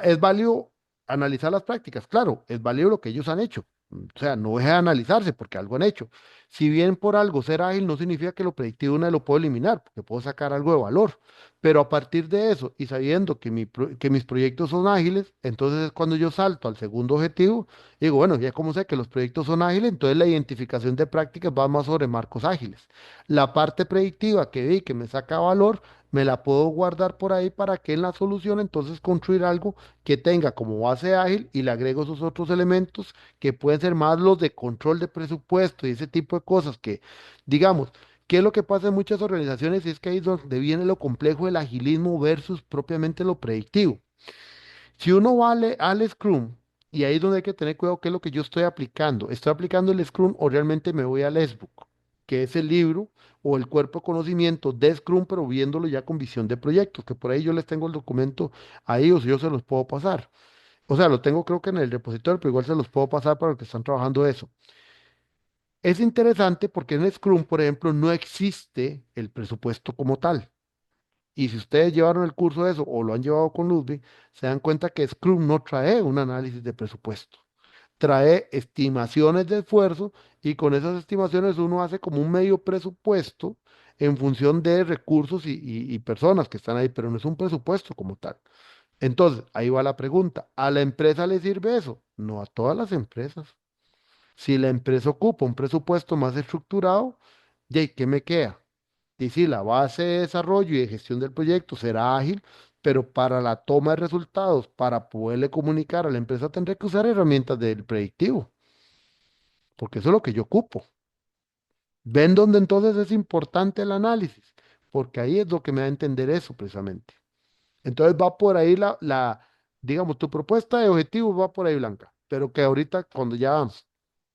es válido analizar las prácticas, claro, es válido lo que ellos han hecho. O sea, no deja de analizarse porque algo han hecho. Si bien por algo ser ágil no significa que lo predictivo no lo puedo eliminar, porque puedo sacar algo de valor. Pero a partir de eso y sabiendo que, que mis proyectos son ágiles, entonces es cuando yo salto al segundo objetivo y digo, bueno, ya como sé que los proyectos son ágiles, entonces la identificación de prácticas va más sobre marcos ágiles. La parte predictiva que vi que me saca valor, me la puedo guardar por ahí para que en la solución entonces construir algo que tenga como base ágil y le agrego esos otros elementos que pueden ser más los de control de presupuesto y ese tipo de cosas que, digamos, ¿qué es lo que pasa en muchas organizaciones? Y es que ahí es donde viene lo complejo del agilismo versus propiamente lo predictivo. Si uno va al Scrum, y ahí es donde hay que tener cuidado qué es lo que yo estoy aplicando. ¿Estoy aplicando el Scrum o realmente me voy al Sbook, que es el libro o el cuerpo de conocimiento de Scrum, pero viéndolo ya con visión de proyectos, que por ahí yo les tengo el documento ahí o si yo se los puedo pasar. O sea, lo tengo creo que en el repositorio, pero igual se los puedo pasar para los que están trabajando eso. Es interesante porque en Scrum, por ejemplo, no existe el presupuesto como tal. Y si ustedes llevaron el curso de eso o lo han llevado con Ludwig, se dan cuenta que Scrum no trae un análisis de presupuesto. Trae estimaciones de esfuerzo y con esas estimaciones uno hace como un medio presupuesto en función de recursos y personas que están ahí, pero no es un presupuesto como tal. Entonces, ahí va la pregunta. ¿A la empresa le sirve eso? No a todas las empresas. Si la empresa ocupa un presupuesto más estructurado, ¿de qué me queda? Y sí, la base de desarrollo y de gestión del proyecto será ágil, pero para la toma de resultados, para poderle comunicar a la empresa, tendré que usar herramientas del predictivo, porque eso es lo que yo ocupo. ¿Ven dónde entonces es importante el análisis? Porque ahí es lo que me da a entender eso precisamente. Entonces va por ahí digamos, tu propuesta de objetivos va por ahí, Blanca, pero que ahorita cuando ya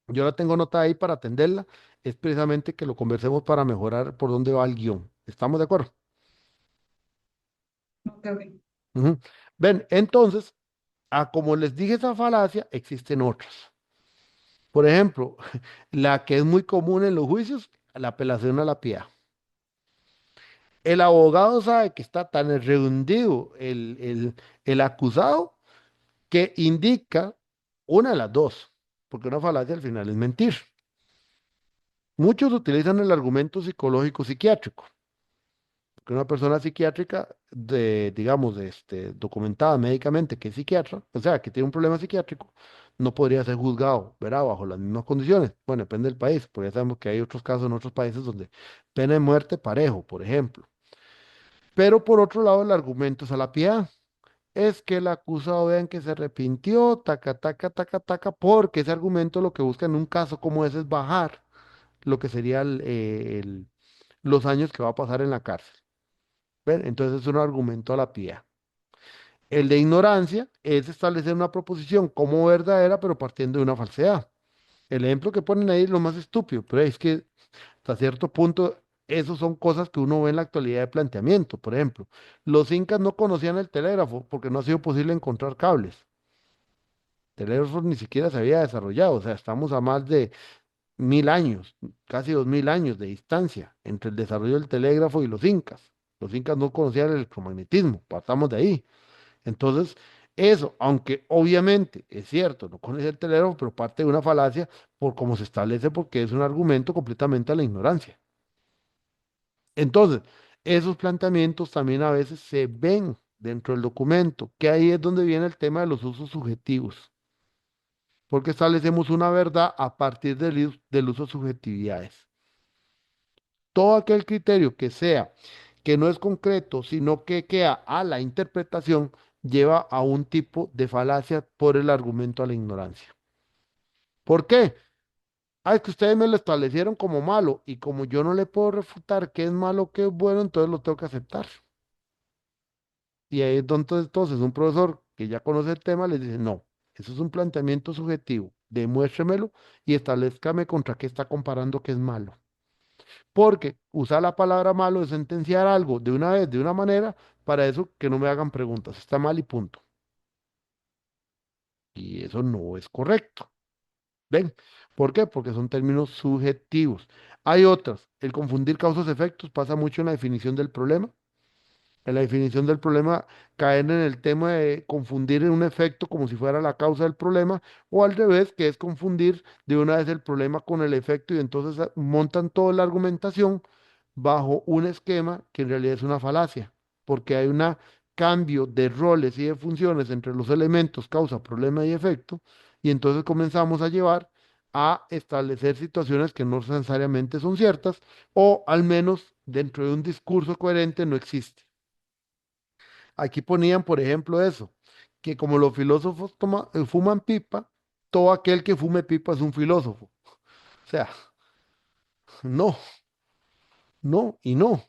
yo la tengo anotada ahí para atenderla, es precisamente que lo conversemos para mejorar por dónde va el guión. ¿Estamos de acuerdo? Ok, ok. Ujú. Ven, entonces, como les dije esa falacia, existen otras. Por ejemplo, la que es muy común en los juicios, la apelación a la piedad. El abogado sabe que está tan rehundido el acusado que indica una de las dos, porque una falacia al final es mentir. Muchos utilizan el argumento psicológico psiquiátrico, que una persona psiquiátrica, digamos, documentada médicamente que es psiquiatra, o sea, que tiene un problema psiquiátrico, no podría ser juzgado, ¿verdad? Bajo las mismas condiciones. Bueno, depende del país, porque ya sabemos que hay otros casos en otros países donde pena de muerte parejo, por ejemplo. Pero por otro lado, el argumento es a la piedad. Es que el acusado vean que se arrepintió, taca, taca, taca, taca, porque ese argumento lo que busca en un caso como ese es bajar lo que sería los años que va a pasar en la cárcel. ¿Ven? Entonces es un argumento a la piedad. El de ignorancia es establecer una proposición como verdadera, pero partiendo de una falsedad. El ejemplo que ponen ahí es lo más estúpido, pero es que hasta cierto punto esos son cosas que uno ve en la actualidad de planteamiento. Por ejemplo, los incas no conocían el telégrafo porque no ha sido posible encontrar cables. El telégrafo ni siquiera se había desarrollado, o sea, estamos a más de 1000 años, casi 2000 años de distancia entre el desarrollo del telégrafo y los incas. Los incas no conocían el electromagnetismo, partamos de ahí. Entonces, eso, aunque obviamente es cierto, no conoce el telégrafo, pero parte de una falacia por cómo se establece, porque es un argumento completamente a la ignorancia. Entonces, esos planteamientos también a veces se ven dentro del documento, que ahí es donde viene el tema de los usos subjetivos, porque establecemos una verdad a partir del uso de subjetividades. Todo aquel criterio que no es concreto, sino que queda a la interpretación, lleva a un tipo de falacia por el argumento a la ignorancia. ¿Por qué? Ah, es que ustedes me lo establecieron como malo y como yo no le puedo refutar qué es malo, qué es bueno, entonces lo tengo que aceptar. Y ahí es donde entonces un profesor que ya conoce el tema les dice, no, eso es un planteamiento subjetivo, demuéstremelo y establezcame contra qué está comparando que es malo. Porque usar la palabra malo es sentenciar algo de una vez, de una manera, para eso que no me hagan preguntas. Está mal y punto. Y eso no es correcto. ¿Ven? ¿Por qué? Porque son términos subjetivos. Hay otras. El confundir causas-efectos pasa mucho en la definición del problema. En la definición del problema, caer en el tema de confundir en un efecto como si fuera la causa del problema, o al revés, que es confundir de una vez el problema con el efecto y entonces montan toda la argumentación bajo un esquema que en realidad es una falacia, porque hay un cambio de roles y de funciones entre los elementos causa, problema y efecto, y entonces comenzamos a llevar a establecer situaciones que no necesariamente son ciertas, o al menos dentro de un discurso coherente no existe. Aquí ponían, por ejemplo, eso, que como los filósofos fuman pipa, todo aquel que fume pipa es un filósofo. O sea, no, no y no.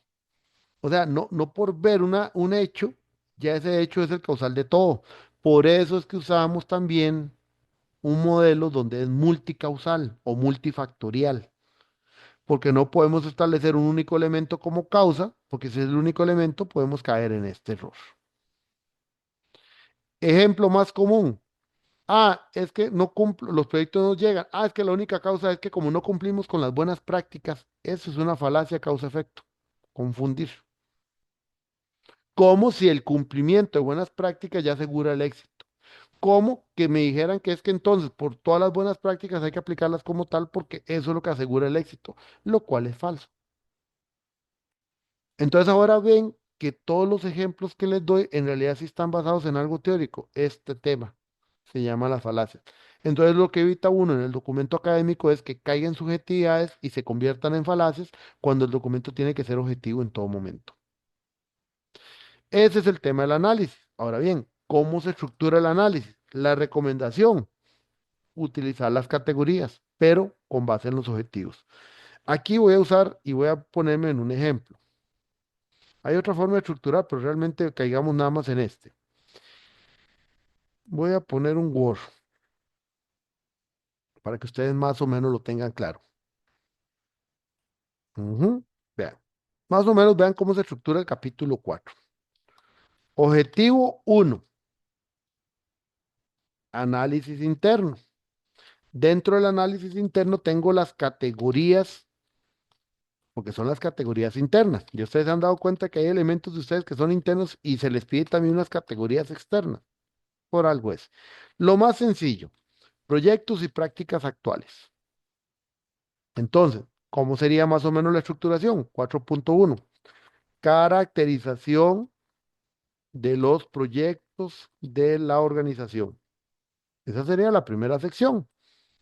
O sea, no, no por ver un hecho, ya ese hecho es el causal de todo. Por eso es que usamos también un modelo donde es multicausal o multifactorial, porque no podemos establecer un único elemento como causa, porque si es el único elemento podemos caer en este error. Ejemplo más común, Ah, es que no cumplo, los proyectos no llegan. Ah, es que la única causa es que como no cumplimos con las buenas prácticas, eso es una falacia causa-efecto. Confundir. Como si el cumplimiento de buenas prácticas ya asegura el éxito. Como que me dijeran que es que entonces por todas las buenas prácticas hay que aplicarlas como tal porque eso es lo que asegura el éxito, lo cual es falso. Entonces ahora ven que todos los ejemplos que les doy en realidad sí están basados en algo teórico. Este tema se llama las falacias. Entonces lo que evita uno en el documento académico es que caigan subjetividades y se conviertan en falacias cuando el documento tiene que ser objetivo en todo momento. Ese es el tema del análisis. Ahora bien, ¿cómo se estructura el análisis? La recomendación, utilizar las categorías, pero con base en los objetivos. Aquí voy a usar y voy a ponerme en un ejemplo. Hay otra forma de estructurar, pero realmente caigamos nada más en este. Voy a poner un Word para que ustedes más o menos lo tengan claro. Ujú. Vean. Más o menos vean cómo se estructura el capítulo 4. Objetivo 1, análisis interno. Dentro del análisis interno tengo las categorías, porque son las categorías internas. Y ustedes se han dado cuenta que hay elementos de ustedes que son internos y se les pide también unas categorías externas. Por algo es. Lo más sencillo, proyectos y prácticas actuales. Entonces, ¿cómo sería más o menos la estructuración? 4.1. Caracterización de los proyectos de la organización. Esa sería la primera sección.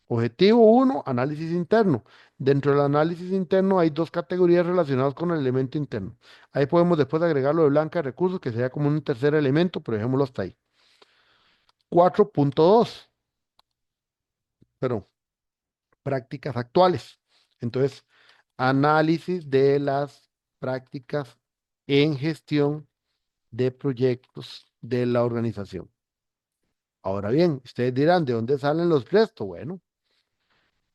Objetivo 1, análisis interno. Dentro del análisis interno hay dos categorías relacionadas con el elemento interno. Ahí podemos después agregarlo de blanca de recursos, que sería como un tercer elemento, pero dejémoslo hasta ahí. 4.2, pero prácticas actuales. Entonces, análisis de las prácticas en gestión de proyectos de la organización. Ahora bien, ustedes dirán, ¿de dónde salen los restos? Bueno,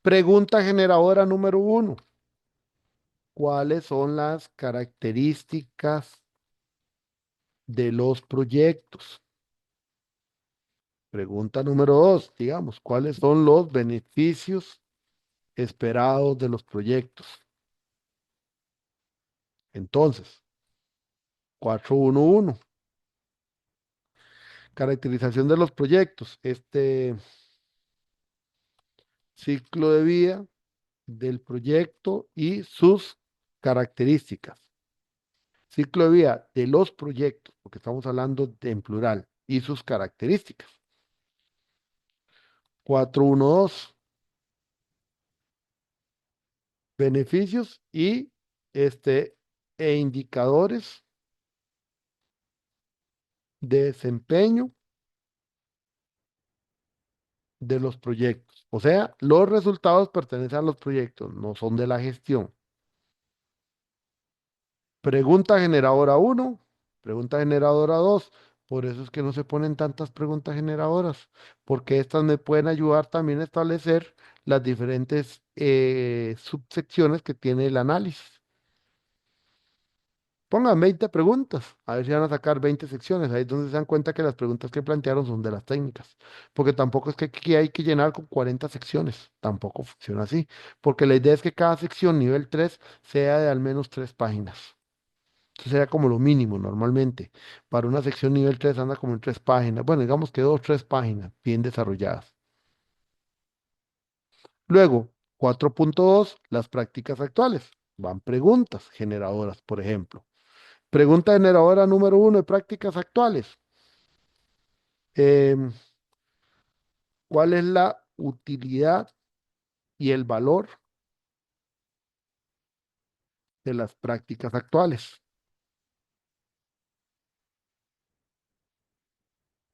pregunta generadora número 1. ¿Cuáles son las características de los proyectos? Pregunta número 2, digamos, ¿cuáles son los beneficios esperados de los proyectos? Entonces, 4.1.1. Caracterización de los proyectos. Este ciclo de vida del proyecto y sus características. Ciclo de vida de los proyectos, porque estamos hablando de en plural, y sus características. 4.1.2. Beneficios y indicadores de desempeño de los proyectos. O sea, los resultados pertenecen a los proyectos, no son de la gestión. Pregunta generadora 1, pregunta generadora 2. Por eso es que no se ponen tantas preguntas generadoras, porque estas me pueden ayudar también a establecer las diferentes subsecciones que tiene el análisis. Pongan 20 preguntas, a ver si van a sacar 20 secciones. Ahí es donde se dan cuenta que las preguntas que plantearon son de las técnicas. Porque tampoco es que aquí hay que llenar con 40 secciones. Tampoco funciona así. Porque la idea es que cada sección nivel 3 sea de al menos 3 páginas. Eso sería como lo mínimo normalmente. Para una sección nivel 3 anda como en 3 páginas. Bueno, digamos que 2 o 3 páginas bien desarrolladas. Luego, 4.2, las prácticas actuales. Van preguntas generadoras, por ejemplo. Pregunta generadora número 1 de prácticas actuales. Em, ¿Cuál es la utilidad y el valor de las prácticas actuales?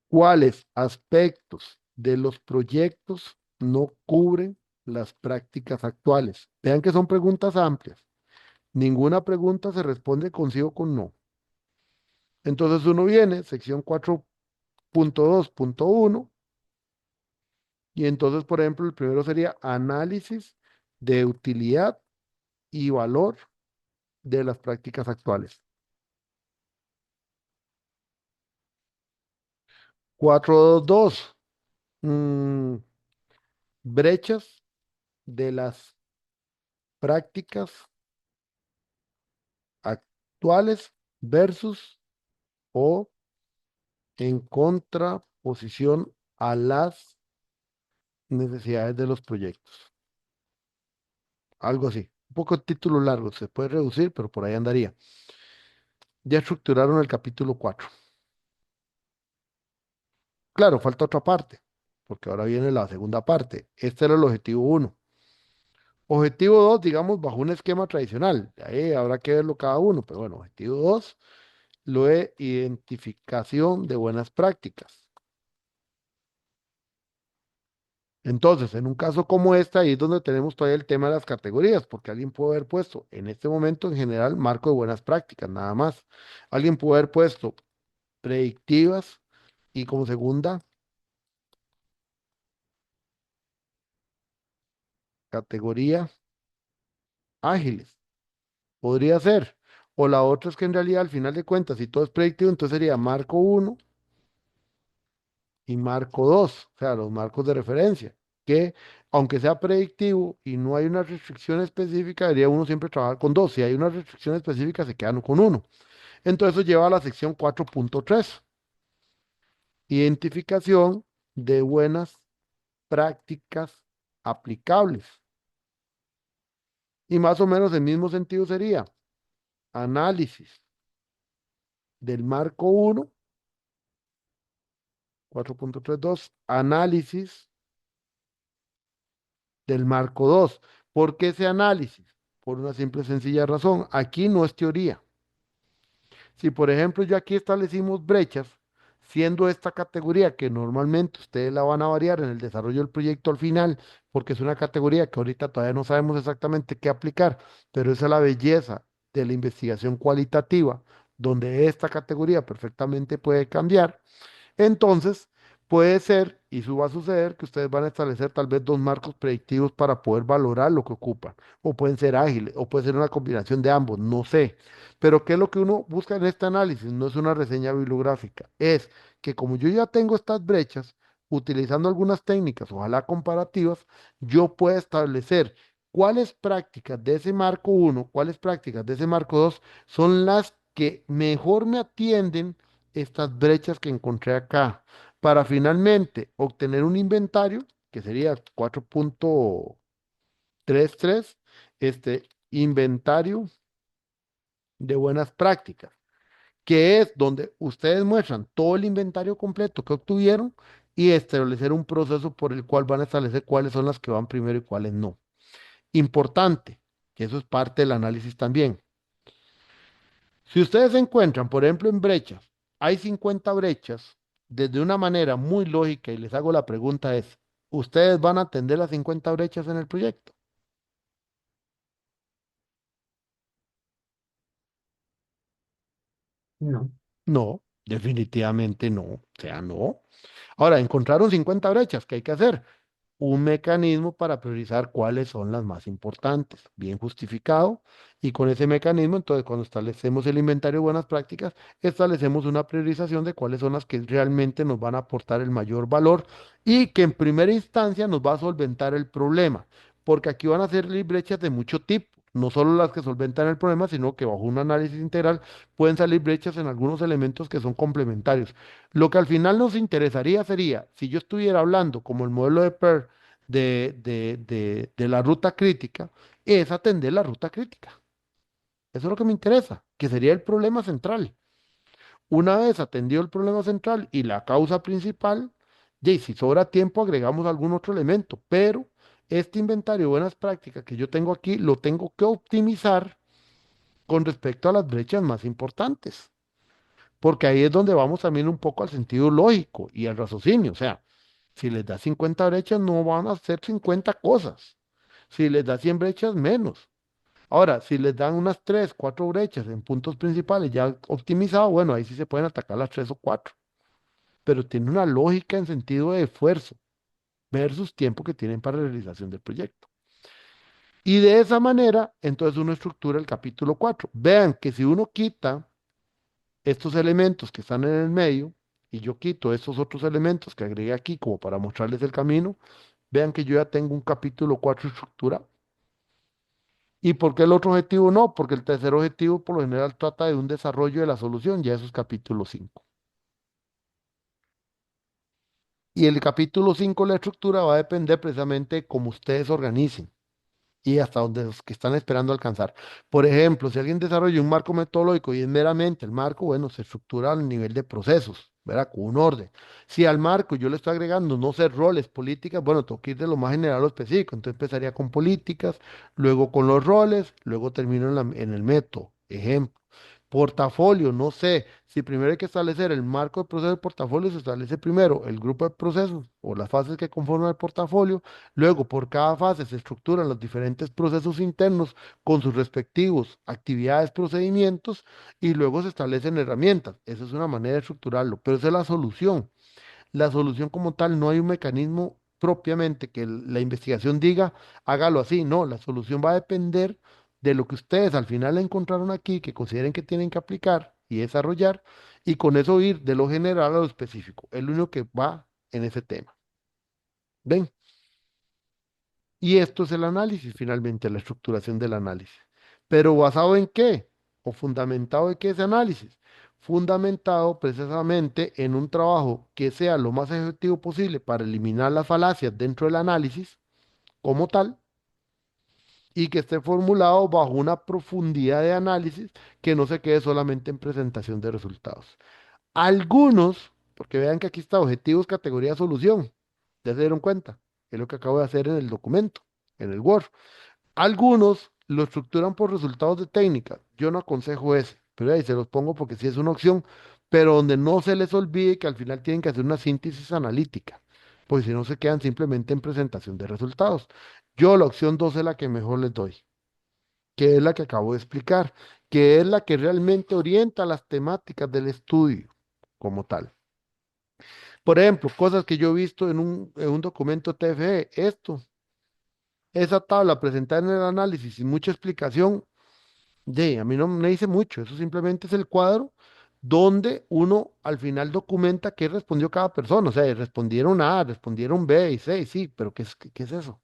¿Cuáles aspectos de los proyectos no cubren las prácticas actuales? Vean que son preguntas amplias. Ninguna pregunta se responde con sí o con no. Entonces uno viene, sección 4.2.1, y entonces, por ejemplo, el primero sería análisis de utilidad y valor de las prácticas actuales. 4.2.2, Mm, brechas de las prácticas actuales versus o en contraposición a las necesidades de los proyectos. Algo así. Un poco título largo, se puede reducir, pero por ahí andaría. Ya estructuraron el capítulo 4. Claro, falta otra parte, porque ahora viene la segunda parte. Este era el objetivo 1. Objetivo 2, digamos, bajo un esquema tradicional. Ahí habrá que verlo cada uno, pero bueno, objetivo 2, lo de identificación de buenas prácticas. Entonces, en un caso como este, ahí es donde tenemos todavía el tema de las categorías, porque alguien puede haber puesto en este momento en general marco de buenas prácticas, nada más. Alguien puede haber puesto predictivas y como segunda categoría ágiles. Podría ser. O la otra es que en realidad al final de cuentas, si todo es predictivo, entonces sería marco uno y marco 2, o sea, los marcos de referencia, que aunque sea predictivo y no hay una restricción específica, debería uno siempre trabajar con dos. Si hay una restricción específica, se quedan con uno. Entonces eso lleva a la sección 4.3, identificación de buenas prácticas aplicables. Y más o menos el mismo sentido sería análisis del marco 1, 4.32, análisis del marco 2. ¿Por qué ese análisis? Por una simple y sencilla razón. Aquí no es teoría. Si, por ejemplo, yo aquí establecimos brechas, siendo esta categoría que normalmente ustedes la van a variar en el desarrollo del proyecto al final, porque es una categoría que ahorita todavía no sabemos exactamente qué aplicar, pero esa es la belleza de la investigación cualitativa, donde esta categoría perfectamente puede cambiar. Entonces, puede ser, y eso va a suceder, que ustedes van a establecer tal vez dos marcos predictivos para poder valorar lo que ocupan. O pueden ser ágiles, o puede ser una combinación de ambos, no sé. Pero ¿qué es lo que uno busca en este análisis? No es una reseña bibliográfica, es que como yo ya tengo estas brechas, utilizando algunas técnicas, ojalá comparativas, yo pueda establecer cuáles prácticas de ese marco uno, cuáles prácticas de ese marco 2 son las que mejor me atienden estas brechas que encontré acá para finalmente obtener un inventario que sería 4.33, inventario de buenas prácticas, que es donde ustedes muestran todo el inventario completo que obtuvieron y establecer un proceso por el cual van a establecer cuáles son las que van primero y cuáles no. Importante, que eso es parte del análisis también. Si ustedes se encuentran, por ejemplo, en brechas, hay 50 brechas, desde una manera muy lógica, y les hago la pregunta es, ¿ustedes van a atender las 50 brechas en el proyecto? No. No, definitivamente no. O sea, no. Ahora, encontraron 50 brechas, ¿qué hay que hacer? Un mecanismo para priorizar cuáles son las más importantes, bien justificado, y con ese mecanismo, entonces, cuando establecemos el inventario de buenas prácticas, establecemos una priorización de cuáles son las que realmente nos van a aportar el mayor valor y que en primera instancia nos va a solventar el problema, porque aquí van a ser brechas de mucho tipo. No solo las que solventan el problema, sino que bajo un análisis integral pueden salir brechas en algunos elementos que son complementarios. Lo que al final nos interesaría sería, si yo estuviera hablando como el modelo de PER de la ruta crítica, es atender la ruta crítica. Eso es lo que me interesa, que sería el problema central. Una vez atendido el problema central y la causa principal, y si sobra tiempo agregamos algún otro elemento, pero este inventario de buenas prácticas que yo tengo aquí lo tengo que optimizar con respecto a las brechas más importantes, porque ahí es donde vamos también un poco al sentido lógico y al raciocinio. O sea, si les da 50 brechas, no van a hacer 50 cosas. Si les da 100 brechas, menos. Ahora, si les dan unas 3 4 brechas en puntos principales ya optimizado, bueno, ahí sí se pueden atacar las 3 o 4. Pero tiene una lógica en sentido de esfuerzo versus tiempo que tienen para la realización del proyecto. Y de esa manera, entonces uno estructura el capítulo 4. Vean que si uno quita estos elementos que están en el medio, y yo quito estos otros elementos que agregué aquí como para mostrarles el camino, vean que yo ya tengo un capítulo 4 estructurado. ¿Y por qué el otro objetivo no? Porque el tercer objetivo por lo general trata de un desarrollo de la solución, ya eso es capítulo 5. Y el capítulo 5, la estructura, va a depender precisamente de cómo ustedes organicen y hasta donde los que están esperando alcanzar. Por ejemplo, si alguien desarrolla un marco metodológico y es meramente el marco, bueno, se estructura al nivel de procesos, ¿verdad? Con un orden. Si al marco yo le estoy agregando, no sé, roles, políticas, bueno, tengo que ir de lo más general a lo específico. Entonces empezaría con políticas, luego con los roles, luego termino en el método. Ejemplo. Portafolio, no sé, si primero hay que establecer el marco de proceso del portafolio, se establece primero el grupo de procesos o las fases que conforman el portafolio. Luego, por cada fase se estructuran los diferentes procesos internos con sus respectivos actividades, procedimientos, y luego se establecen herramientas. Esa es una manera de estructurarlo, pero esa es la solución. La solución como tal, no hay un mecanismo propiamente que la investigación diga, hágalo así. No, la solución va a depender de lo que ustedes al final encontraron aquí, que consideren que tienen que aplicar y desarrollar, y con eso ir de lo general a lo específico. Es lo único que va en ese tema. ¿Ven? Y esto es el análisis, finalmente, la estructuración del análisis. ¿Pero basado en qué? ¿O fundamentado en qué ese análisis? Fundamentado precisamente en un trabajo que sea lo más efectivo posible para eliminar las falacias dentro del análisis como tal y que esté formulado bajo una profundidad de análisis que no se quede solamente en presentación de resultados. Algunos, porque vean que aquí está objetivos, categoría, solución. Ya se dieron cuenta. Es lo que acabo de hacer en el documento, en el Word. Algunos lo estructuran por resultados de técnica. Yo no aconsejo ese, pero ahí se los pongo porque sí es una opción, pero donde no se les olvide que al final tienen que hacer una síntesis analítica, pues si no se quedan simplemente en presentación de resultados. Yo la opción 2 es la que mejor les doy, que es la que acabo de explicar, que es la que realmente orienta las temáticas del estudio como tal. Por ejemplo, cosas que yo he visto en un documento TFE, esa tabla presentada en el análisis sin mucha explicación, a mí no me dice mucho, eso simplemente es el cuadro donde uno al final documenta qué respondió cada persona, o sea, respondieron A, respondieron B y C, y sí, pero ¿qué es eso?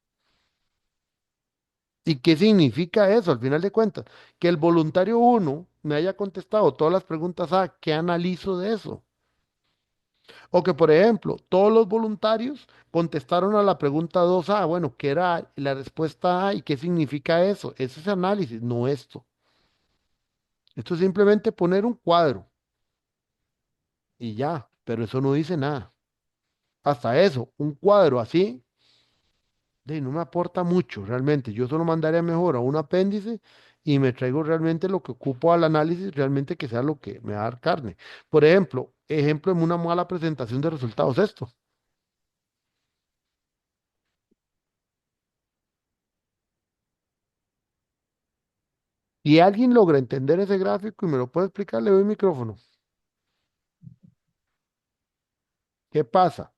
¿Y qué significa eso al final de cuentas? Que el voluntario uno me haya contestado todas las preguntas A, ¿qué analizo de eso? O que, por ejemplo, todos los voluntarios contestaron a la pregunta 2A, bueno, ¿qué era la respuesta A y qué significa eso? Ese es análisis, no esto. Esto es simplemente poner un cuadro y ya, pero eso no dice nada. Hasta eso, un cuadro así, no me aporta mucho realmente. Yo solo mandaría mejor a un apéndice y me traigo realmente lo que ocupo al análisis, realmente que sea lo que me va a dar carne. Por ejemplo en una mala presentación de resultados, esto. Si alguien logra entender ese gráfico y me lo puede explicar, le doy el micrófono. ¿Qué pasa?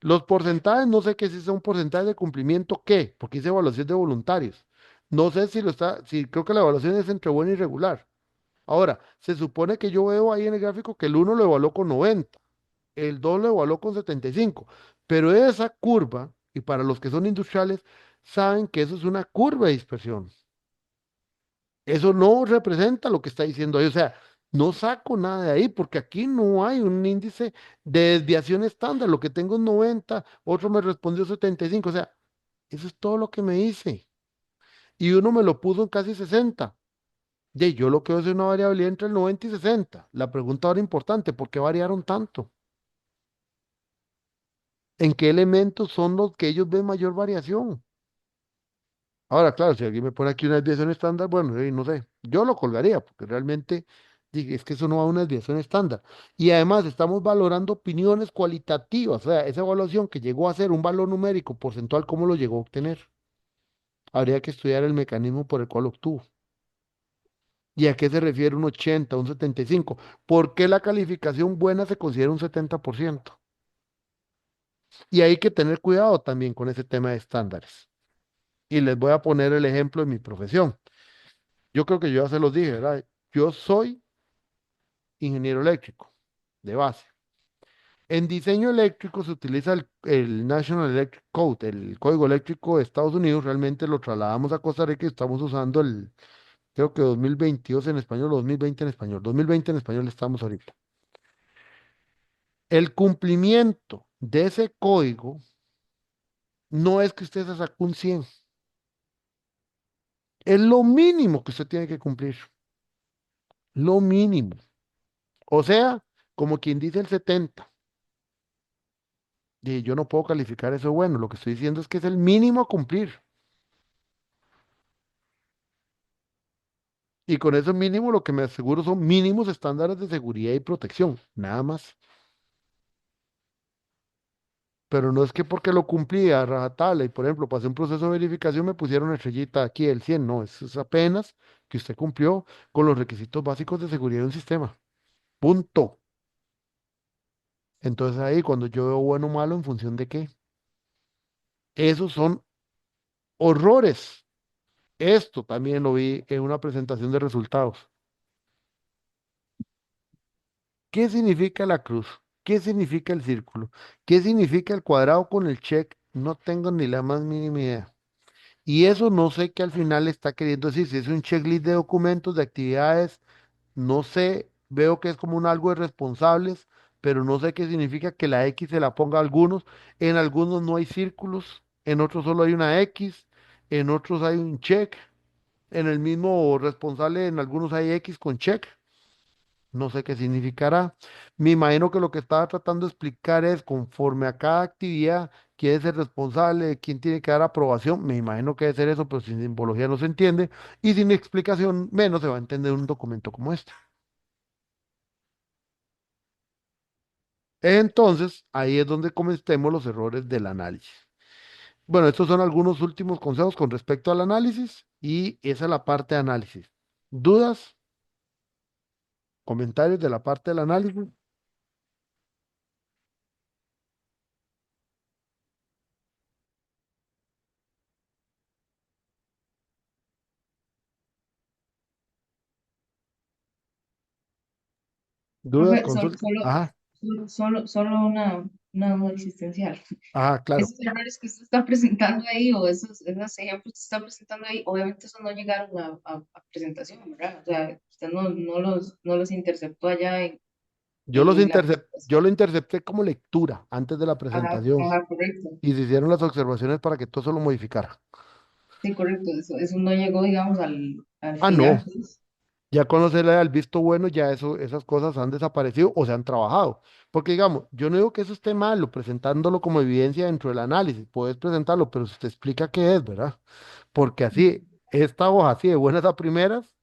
Los porcentajes, no sé qué si son porcentajes de cumplimiento, ¿qué? Porque hice evaluación de voluntarios. No sé si creo que la evaluación es entre buena y regular. Ahora, se supone que yo veo ahí en el gráfico que el uno lo evaluó con 90, el 2 lo evaluó con 75, pero esa curva, y para los que son industriales, saben que eso es una curva de dispersión. Eso no representa lo que está diciendo ahí. O sea, no saco nada de ahí porque aquí no hay un índice de desviación estándar. Lo que tengo es 90, otro me respondió 75. O sea, eso es todo lo que me dice. Y uno me lo puso en casi 60. Yo lo que veo es una variabilidad entre el 90 y 60. La pregunta ahora importante, ¿por qué variaron tanto? ¿En qué elementos son los que ellos ven mayor variación? Ahora, claro, si alguien me pone aquí una desviación estándar, bueno, no sé, yo lo colgaría, porque realmente dije, es que eso no va a una desviación estándar. Y además estamos valorando opiniones cualitativas, o sea, esa evaluación que llegó a ser un valor numérico porcentual, ¿cómo lo llegó a obtener? Habría que estudiar el mecanismo por el cual lo obtuvo. ¿Y a qué se refiere un 80, un 75? ¿Por qué la calificación buena se considera un 70%? Y hay que tener cuidado también con ese tema de estándares. Y les voy a poner el ejemplo de mi profesión. Yo creo que yo ya se los dije, ¿verdad? Yo soy ingeniero eléctrico de base. En diseño eléctrico se utiliza el National Electric Code, el código eléctrico de Estados Unidos. Realmente lo trasladamos a Costa Rica y estamos usando creo que 2022 en español, o 2020 en español. 2020 en español estamos ahorita. El cumplimiento de ese código no es que usted se saque un 100, es lo mínimo que usted tiene que cumplir, lo mínimo. O sea, como quien dice el 70. Y yo no puedo calificar eso bueno, lo que estoy diciendo es que es el mínimo a cumplir. Y con eso mínimo lo que me aseguro son mínimos estándares de seguridad y protección, nada más. Pero no es que porque lo cumplí a rajatabla y, por ejemplo, pasé un proceso de verificación, me pusieron una estrellita aquí el 100. No, eso es apenas que usted cumplió con los requisitos básicos de seguridad de un sistema. Punto. Entonces ahí, cuando yo veo bueno o malo, ¿en función de qué? Esos son horrores. Esto también lo vi en una presentación de resultados. ¿Qué significa la cruz? ¿Qué significa el círculo? ¿Qué significa el cuadrado con el check? No tengo ni la más mínima idea. Y eso no sé qué al final está queriendo decir. Si es un checklist de documentos, de actividades, no sé. Veo que es como un algo de responsables, pero no sé qué significa que la X se la ponga a algunos. En algunos no hay círculos, en otros solo hay una X, en otros hay un check. En el mismo responsable, en algunos hay X con check. No sé qué significará. Me imagino que lo que estaba tratando de explicar es conforme a cada actividad, quién es el responsable, quién tiene que dar aprobación. Me imagino que debe ser eso, pero sin simbología no se entiende. Y sin explicación menos se va a entender un documento como este. Entonces, ahí es donde cometemos los errores del análisis. Bueno, estos son algunos últimos consejos con respecto al análisis y esa es la parte de análisis. ¿Dudas? ¿Comentarios de la parte del análisis? ¿Dudas? Profe, solo, ¿Consultas? solo, Ajá, solo una duda existencial. ajá, claro. Esos errores que usted está presentando ahí o esos ejemplos que está presentando ahí, obviamente eso no llegaron a presentación, ¿verdad? O sea, usted no los interceptó allá en la Yo lo presentación. intercepté como lectura antes de la Ajá, presentación ajá, correcto. y se hicieron las observaciones para que todo eso lo modificara. Sí, correcto. Eso no llegó, digamos, al Ah, no. final, pues. Ya cuando se le da el visto bueno, ya esas cosas han desaparecido o se han trabajado. Porque digamos, yo no digo que eso esté malo, presentándolo como evidencia dentro del análisis. Puedes presentarlo, pero se te explica qué es, ¿verdad? Porque así, esta hoja así de buenas a primeras,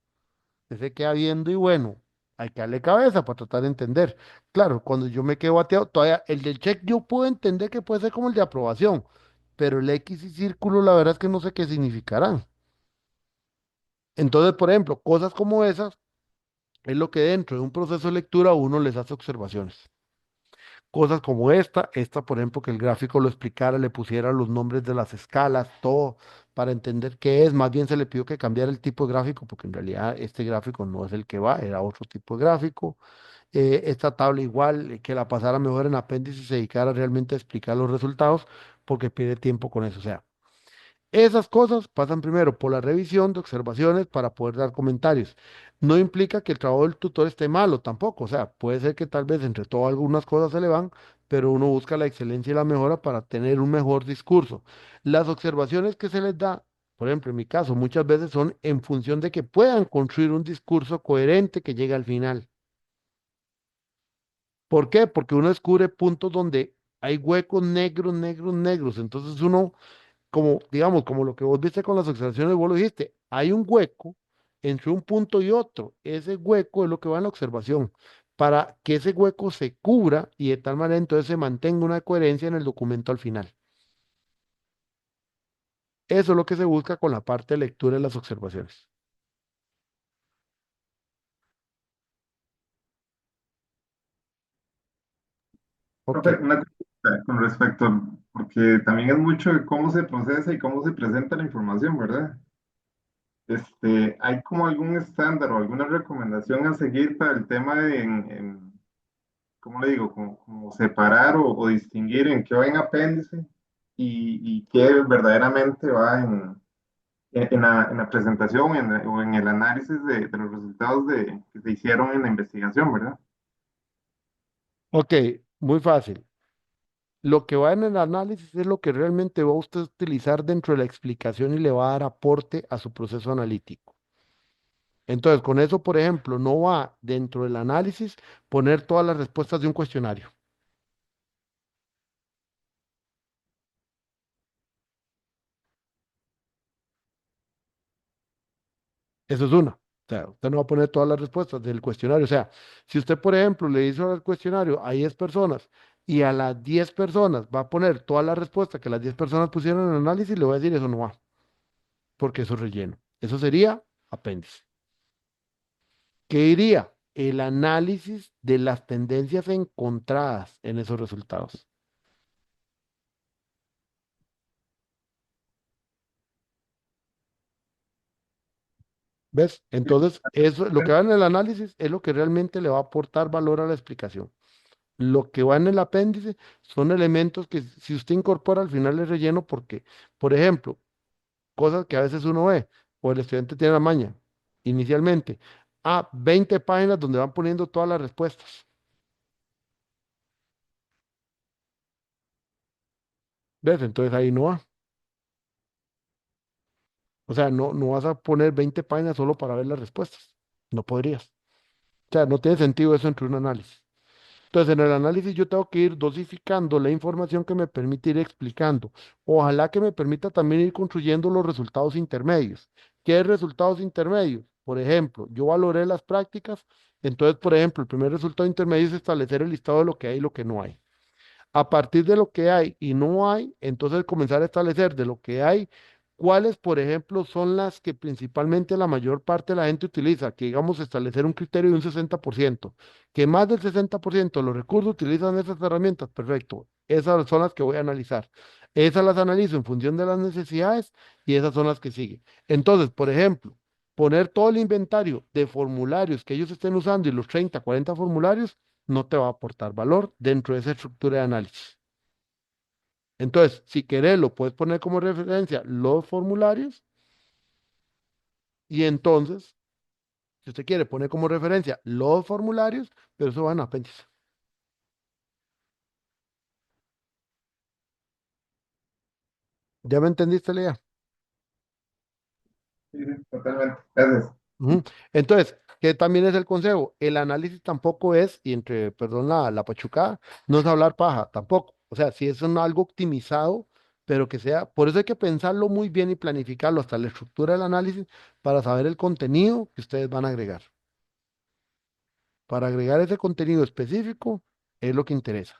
se queda viendo y bueno, hay que darle cabeza para tratar de entender. Claro, cuando yo me quedo bateado, todavía el del check yo puedo entender que puede ser como el de aprobación, pero el X y círculo, la verdad es que no sé qué significarán. Entonces, por ejemplo, cosas como esas es lo que dentro de un proceso de lectura uno les hace observaciones. Cosas como esta, por ejemplo, que el gráfico lo explicara, le pusiera los nombres de las escalas, todo, para entender qué es. Más bien se le pidió que cambiara el tipo de gráfico, porque en realidad este gráfico no es el que va, era otro tipo de gráfico. Esta tabla igual, que la pasara mejor en apéndice y se dedicara realmente a explicar los resultados, porque pierde tiempo con eso. O sea, esas cosas pasan primero por la revisión de observaciones para poder dar comentarios. No implica que el trabajo del tutor esté malo tampoco. O sea, puede ser que tal vez entre todo algunas cosas se le van, pero uno busca la excelencia y la mejora para tener un mejor discurso. Las observaciones que se les da, por ejemplo, en mi caso, muchas veces son en función de que puedan construir un discurso coherente que llegue al final. ¿Por qué? Porque uno descubre puntos donde hay huecos negros, negros, negros. Entonces uno como, digamos, como lo que vos viste con las observaciones, vos lo dijiste, hay un hueco entre un punto y otro. Ese hueco es lo que va en la observación, para que ese hueco se cubra y de tal manera entonces se mantenga una coherencia en el documento al final. Eso es lo que se busca con la parte de lectura de las observaciones. Ok, Profe, una cosa con respecto, porque también es mucho de cómo se procesa y cómo se presenta la información, ¿verdad? ¿Hay como algún estándar o alguna recomendación a seguir para el tema de ¿cómo le digo? Como separar o distinguir en qué va en apéndice y qué verdaderamente va en la presentación o en el análisis de los resultados que se hicieron en la investigación, ¿verdad? Ok, muy fácil. Lo que va en el análisis es lo que realmente va a usted utilizar dentro de la explicación y le va a dar aporte a su proceso analítico. Entonces, con eso, por ejemplo, no va dentro del análisis poner todas las respuestas de un cuestionario. Eso es una. O sea, usted no va a poner todas las respuestas del cuestionario. O sea, si usted, por ejemplo, le hizo el cuestionario a 10 personas y a las 10 personas va a poner todas las respuestas que las 10 personas pusieron en el análisis, le voy a decir, eso no va, porque eso es relleno. Eso sería apéndice. ¿Qué iría? El análisis de las tendencias encontradas en esos resultados. ¿Ves? Entonces, eso, lo que va en el análisis es lo que realmente le va a aportar valor a la explicación. Lo que va en el apéndice son elementos que si usted incorpora al final es relleno porque, por ejemplo, cosas que a veces uno ve o el estudiante tiene la maña inicialmente, 20 páginas donde van poniendo todas las respuestas. ¿Ves? Entonces ahí no va. O sea, no vas a poner 20 páginas solo para ver las respuestas. No podrías. O sea, no tiene sentido eso entre un análisis. Entonces, en el análisis yo tengo que ir dosificando la información que me permite ir explicando. Ojalá que me permita también ir construyendo los resultados intermedios. ¿Qué es resultados intermedios? Por ejemplo, yo valoré las prácticas. Entonces, por ejemplo, el primer resultado intermedio es establecer el listado de lo que hay y lo que no hay. A partir de lo que hay y no hay, entonces comenzar a establecer de lo que hay, cuáles, por ejemplo, son las que principalmente la mayor parte de la gente utiliza, que digamos establecer un criterio de un 60%, que más del 60% de los recursos utilizan esas herramientas, perfecto. Esas son las que voy a analizar. Esas las analizo en función de las necesidades y esas son las que siguen. Entonces, por ejemplo, poner todo el inventario de formularios que ellos estén usando y los 30, 40 formularios no te va a aportar valor dentro de esa estructura de análisis. Entonces, si querés, lo puedes poner como referencia los formularios y entonces, si usted quiere poner como referencia los formularios, pero eso va en apéndice. ¿Ya me entendiste, Lea? Sí, sí, totalmente. Gracias. Ujú. Entonces, ¿qué también es el consejo? El análisis tampoco es, y entre, perdón, la pachucada, no es hablar paja, tampoco. O sea, si es algo optimizado, pero que sea, por eso hay que pensarlo muy bien y planificarlo hasta la estructura del análisis para saber el contenido que ustedes van a agregar. Para agregar ese contenido específico es lo que interesa.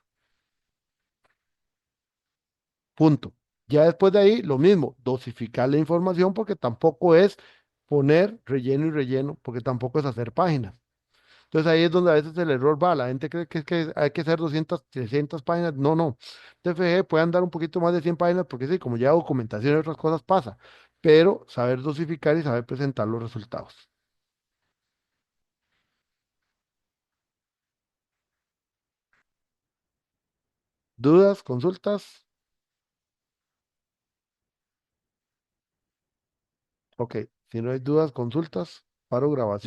Punto. Ya después de ahí, lo mismo, dosificar la información porque tampoco es poner relleno y relleno, porque tampoco es hacer páginas. Entonces ahí es donde a veces el error va. La gente cree que es que hay que hacer 200, 300 páginas. No, no. TFG puede andar un poquito más de 100 páginas porque sí, como ya documentación y otras cosas pasa. Pero saber dosificar y saber presentar los resultados. ¿Dudas? ¿Consultas? Ok. Si no hay dudas, consultas, paro grabación.